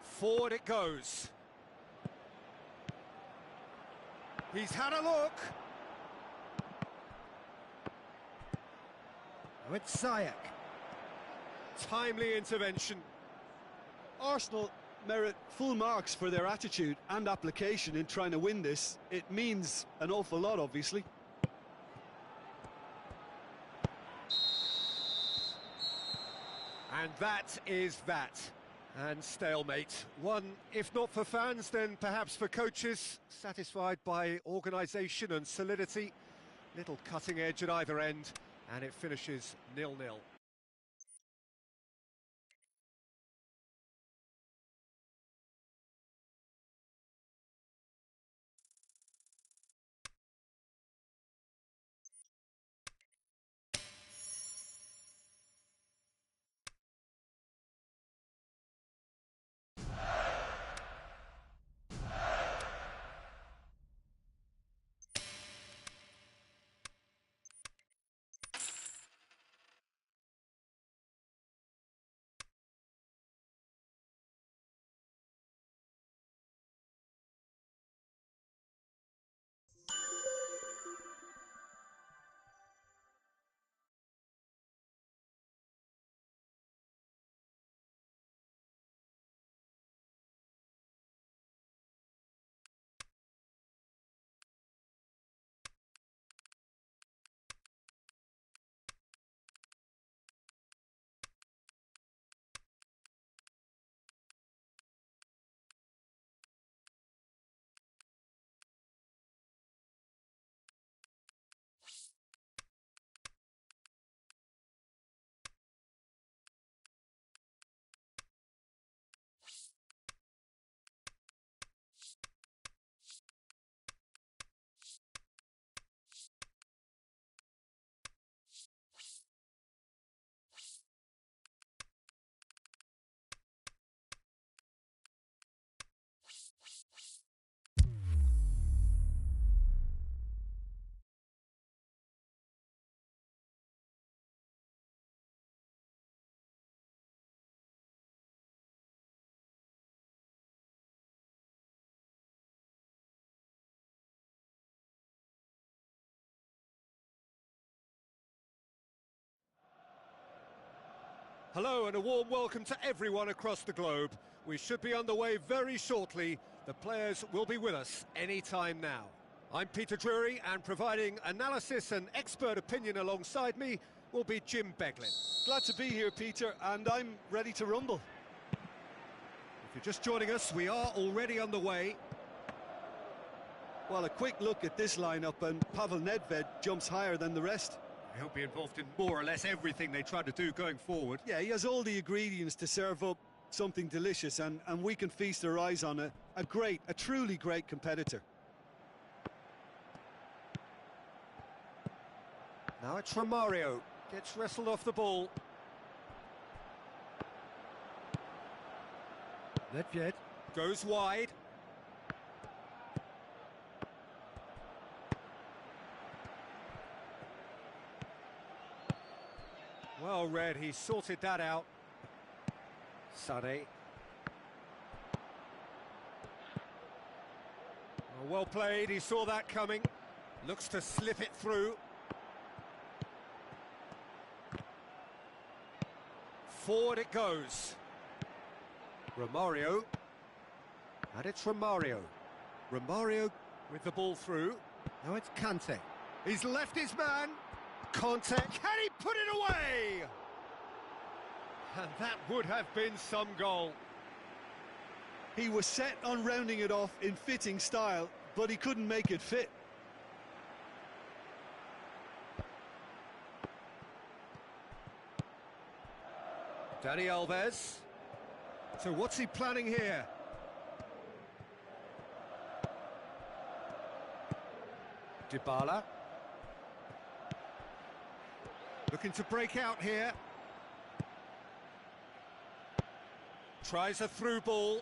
Forward it goes. He's had a look. Now it's Ziyech. Timely intervention.
Arsenal merit full marks for their attitude and application in trying to win this. It means an awful lot, obviously.
And that is that. And stalemate. One, if not for fans, then perhaps for coaches. Satisfied by organisation and solidity. Little cutting edge at either end. And it finishes 0-0. Hello and a warm welcome to everyone across the globe. We should be underway very shortly. The players will be with us any time now. I'm Peter Drury, and providing analysis and expert opinion alongside me will be Jim Beglin.
Glad to be here, Peter, and I'm ready to rumble.
If you're just joining us, we are already underway.
Well, a quick look at this lineup, and Pavel Nedved jumps higher than the rest.
He'll be involved in more or less everything they try to do going forward.
Yeah, he has all the ingredients to serve up something delicious, and we can feast our eyes on a truly great competitor.
Now it's Romario. Gets wrestled off the ball. Nedved goes wide. Well read, he sorted that out. Sané. Well played, he saw that coming. Looks to slip it through. Forward it goes. Romario. And it's Romario. Romario with the ball through. Now it's Kante. He's left his man. Kante. Can he put it away? And that would have been some goal.
He was set on rounding it off in fitting style, but he couldn't make it fit.
Dani Alves. So what's he planning here? Dybala. Looking to break out here. Tries a through ball.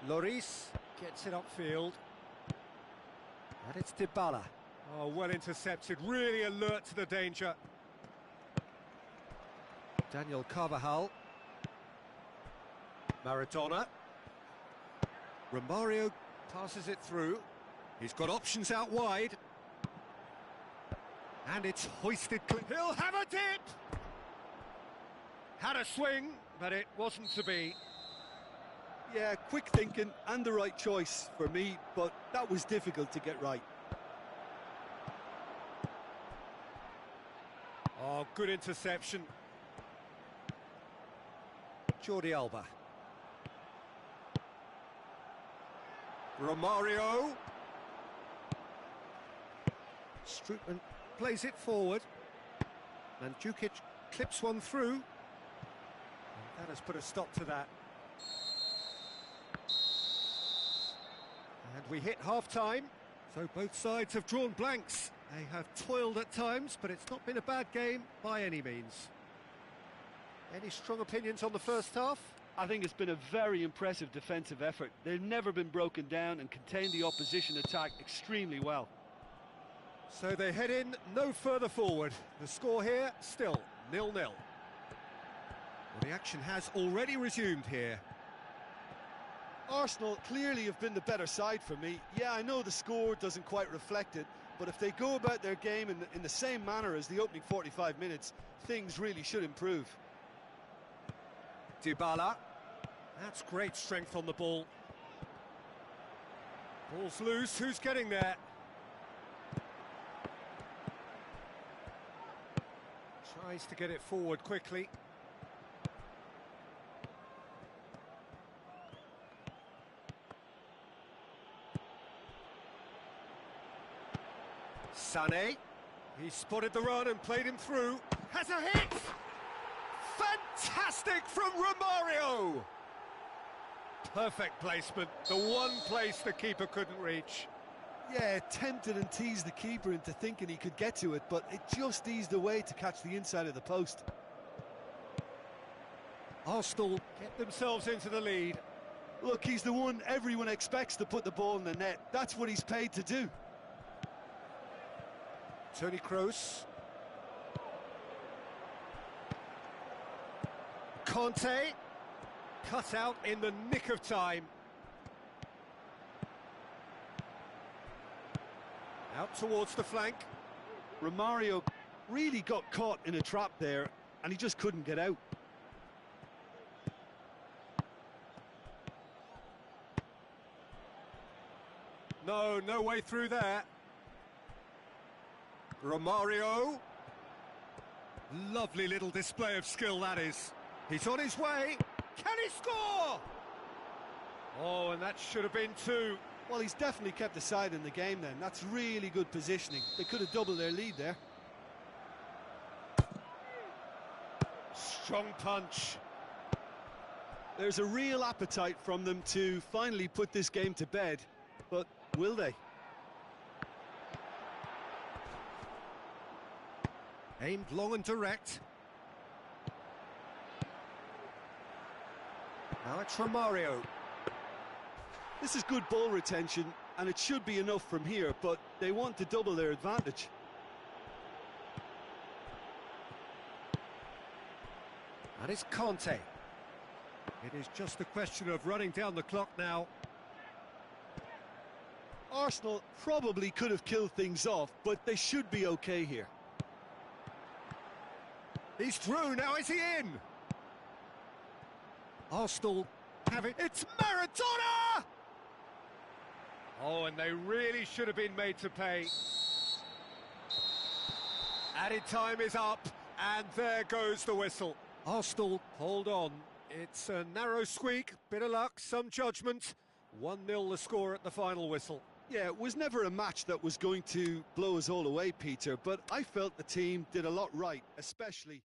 Lloris gets it upfield. And it's Dybala. Oh, well intercepted, really alert to the danger. Daniel Carvajal. Maradona. Romario passes it through. He's got options out wide. And it's hoisted clean. He'll have a dip! Had a swing, but it wasn't to be.
Yeah, quick thinking and the right choice for me, but that was difficult to get right.
Oh, good interception. Jordi Alba. Romario. Strootman plays it forward. And Mandzukic clips one through. And that has put a stop to that. And we hit half-time. So both sides have drawn blanks. They have toiled at times, but it's not been a bad game by any means. Any strong opinions on the first half?
I think it's been a very impressive defensive effort. They've never been broken down and contained the opposition attack extremely well.
So they head in no further forward. The score here, still 0-0. Well, the action has already resumed here.
Arsenal clearly have been the better side for me. Yeah, I know the score doesn't quite reflect it, but if they go about their game in the same manner as the opening 45 minutes, things really should improve.
Dybala. That's great strength on the ball. Ball's loose, who's getting there? Tries to get it forward quickly. Sané. He spotted the run and played him through. Has a hit! Fantastic from Romario! Perfect placement, the one place the keeper couldn't reach.
Yeah, tempted and teased the keeper into thinking he could get to it, but it just eased away to catch the inside of the post.
Arsenal get themselves into the lead.
Look, he's the one everyone expects to put the ball in the net. That's what he's paid to do.
Toni Kroos. Kante. Cut out in the nick of time. Out towards the flank.
Romario really got caught in a trap there, and he just couldn't get out.
No way through there. Romario. Lovely little display of skill, that is. He's on his way. Can he score? Oh, and that should have been two.
Well, he's definitely kept the side in the game then. That's really good positioning. They could have doubled their lead there.
Strong punch.
There's a real appetite from them to finally put this game to bed, but will they?
Aimed long and direct. Now it's Romario.
This is good ball retention, and it should be enough from here, but they want to double their advantage.
And it's Conte. It is just a question of running down the clock now.
Arsenal probably could have killed things off, but they should be okay here.
He's through, now is he in? Arsenal have it, it's Maradona! Oh, and they really should have been made to pay. Added time is up, and there goes the whistle. Arsenal, hold on. It's a narrow squeak, bit of luck, some judgment. 1-0 the score at the final whistle.
Yeah, it was never a match that was going to blow us all away, Peter, but I felt the team did a lot right, especially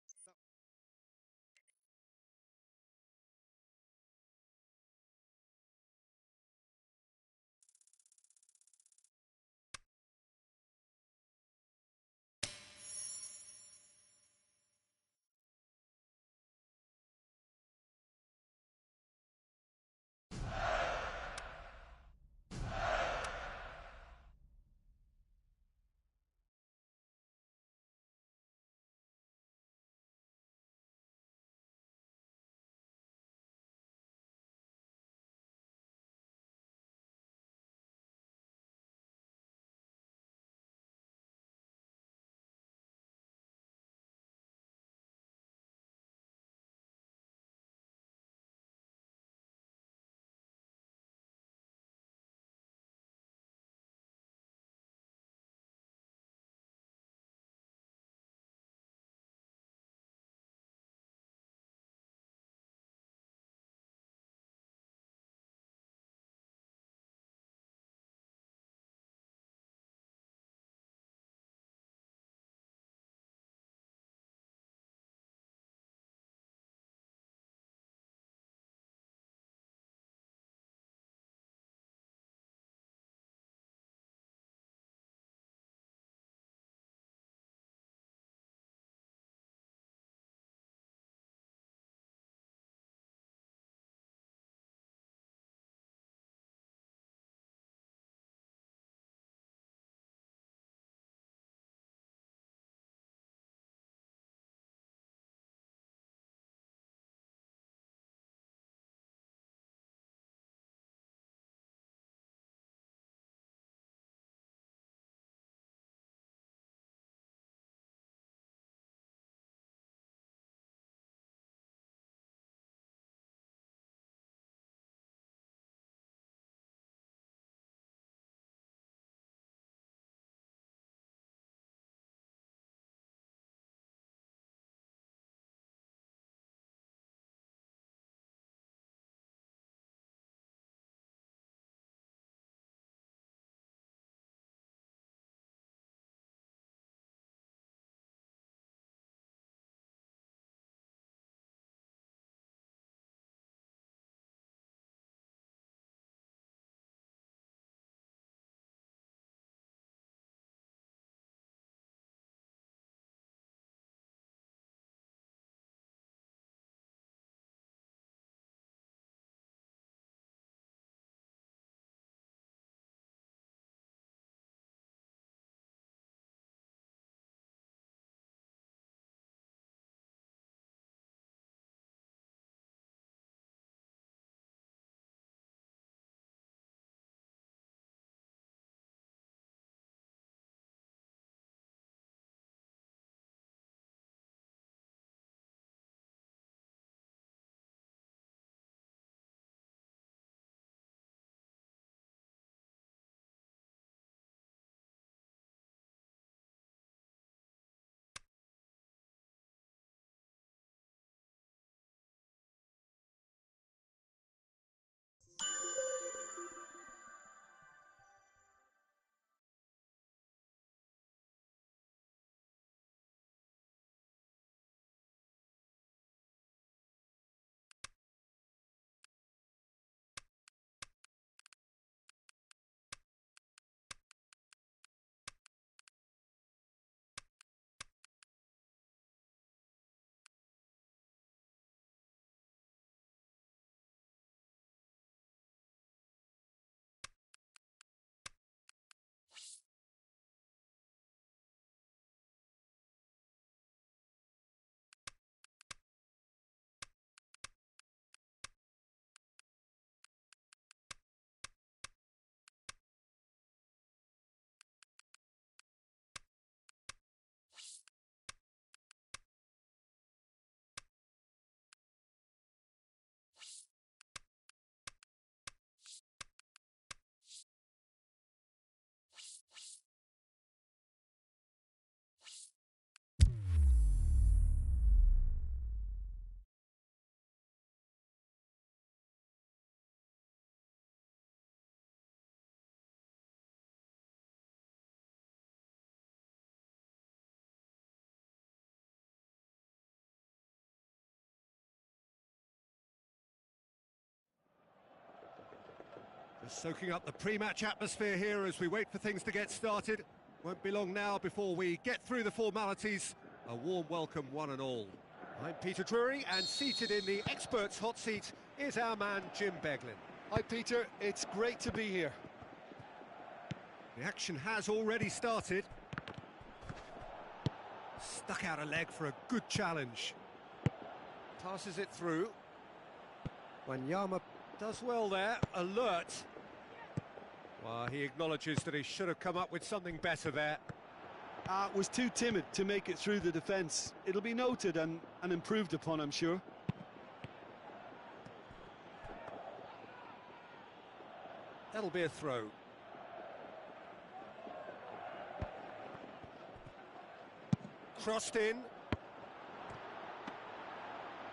Just soaking up the pre-match atmosphere here as we wait for things to get started. Won't be long now before we get through the formalities. A warm welcome, one and all. I'm Peter Drury, and seated in the experts' hot seat is our man Jim Beglin.
Hi Peter, it's great to be here.
The action has already started. Stuck out a leg for a good challenge. Passes it through. Wanyama does well there, alert. Well, he acknowledges that he should have come up with something better there.
Was too timid to make it through the defence. It'll be noted and improved upon, I'm sure.
That'll be a throw. Crossed in.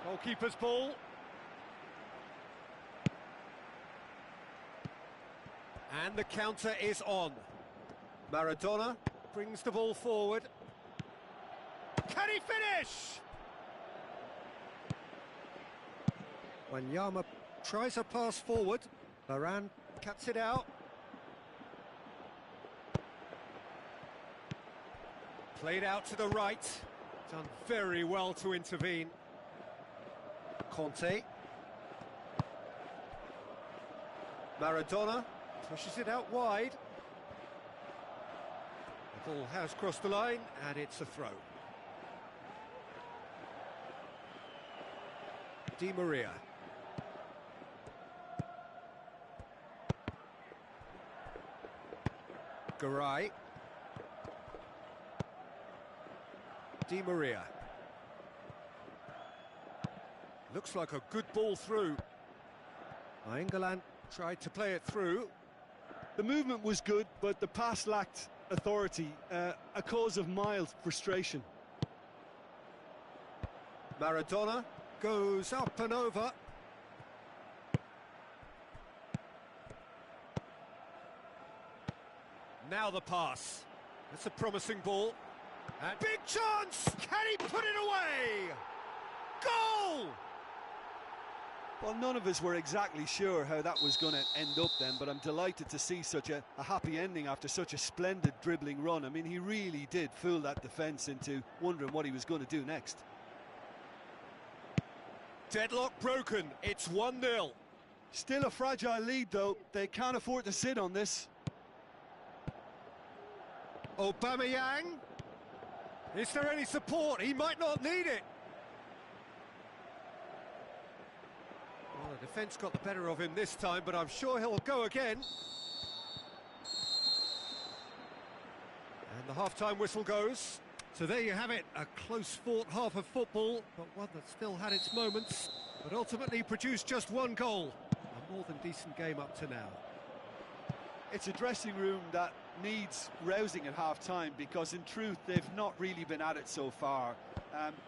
Goalkeeper's ball. And the counter is on. Maradona brings the ball forward. Can he finish? Wanyama tries a pass forward. Varane cuts it out. Played out to the right. Done very well to intervene. Conte. Maradona pushes it out wide. The ball has crossed the line, and it's a throw. Di Maria. Garay. Di Maria. Looks like a good ball through. England tried to play it through.
The movement was good, but the pass lacked authority, a cause of mild frustration.
Maradona goes up and over. Now the pass. It's a promising ball. And big chance! Can he put it away? Goal!
Well, none of us were exactly sure how that was going to end up then, but I'm delighted to see such a happy ending after such a splendid dribbling run. I mean, he really did fool that defence into wondering what he was going to do next.
Deadlock broken. It's 1-0.
Still a fragile lead, though. They can't afford to sit on this.
Aubameyang. Is there any support? He might not need it. Well, the defence got the better of him this time, but I'm sure he'll go again. And the half-time whistle goes. So there you have it, a close-fought half of football, but one that still had its moments, but ultimately produced just one goal. A more than decent game up to now.
It's a dressing room that needs rousing at half-time, because in truth they've not really been at it so far.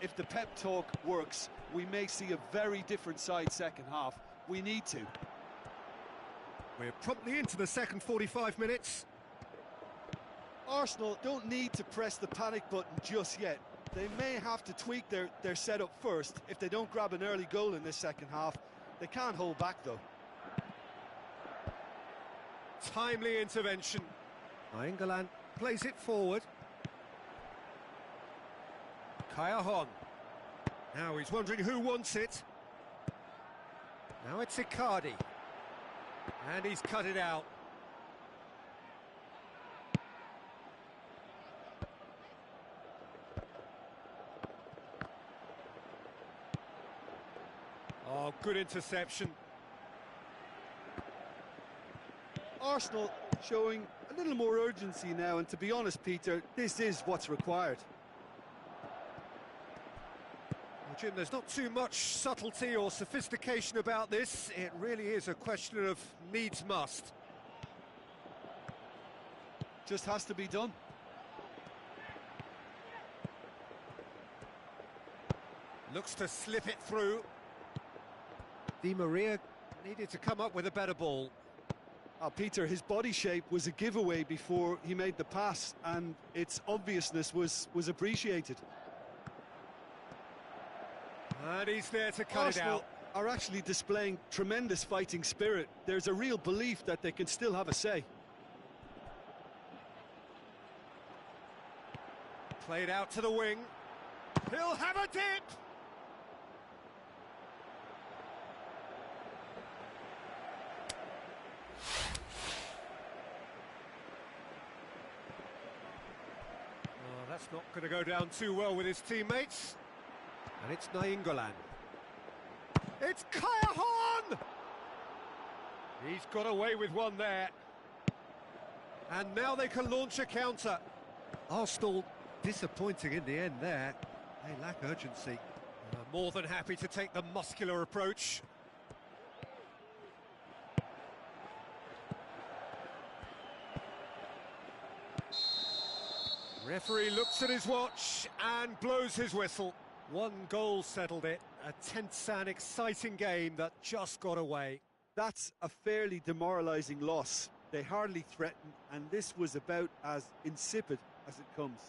If the pep talk works, we may see a very different side second half. We need to.
We're promptly into the second 45 minutes.
Arsenal don't need to press the panic button just yet. They may have to tweak their setup first. If they don't grab an early goal in this second half, they can't hold back though.
Timely intervention. England plays it forward. Cajajon. Now he's wondering who wants it. Now it's Icardi. And he's cut it out. Oh, good interception.
Arsenal showing a little more urgency now, and to be honest, Peter, this is what's required.
Well, Jim, there's not too much subtlety or sophistication about this. It really is a question of needs must.
Just has to be done.
Looks to slip it through. Di Maria needed to come up with a better ball.
Oh, Peter, his body shape was a giveaway before he made the pass, and its obviousness was appreciated.
And he's there to cut
Arsenal
it out.
are actually displaying tremendous fighting spirit. There's a real belief that they can still have a say.
Played out to the wing. He'll have a dip! Oh, that's not going to go down too well with his teammates. And it's Nainggolan. It's Callahan! He's got away with one there. And now they can launch a counter. Arsenal disappointing in the end there. They lack urgency. More than happy to take the muscular approach. Referee looks at his watch and blows his whistle. One goal settled it. A tense and exciting game that just got away.
That's a fairly demoralising loss. They hardly threatened, and this was about as insipid as it comes.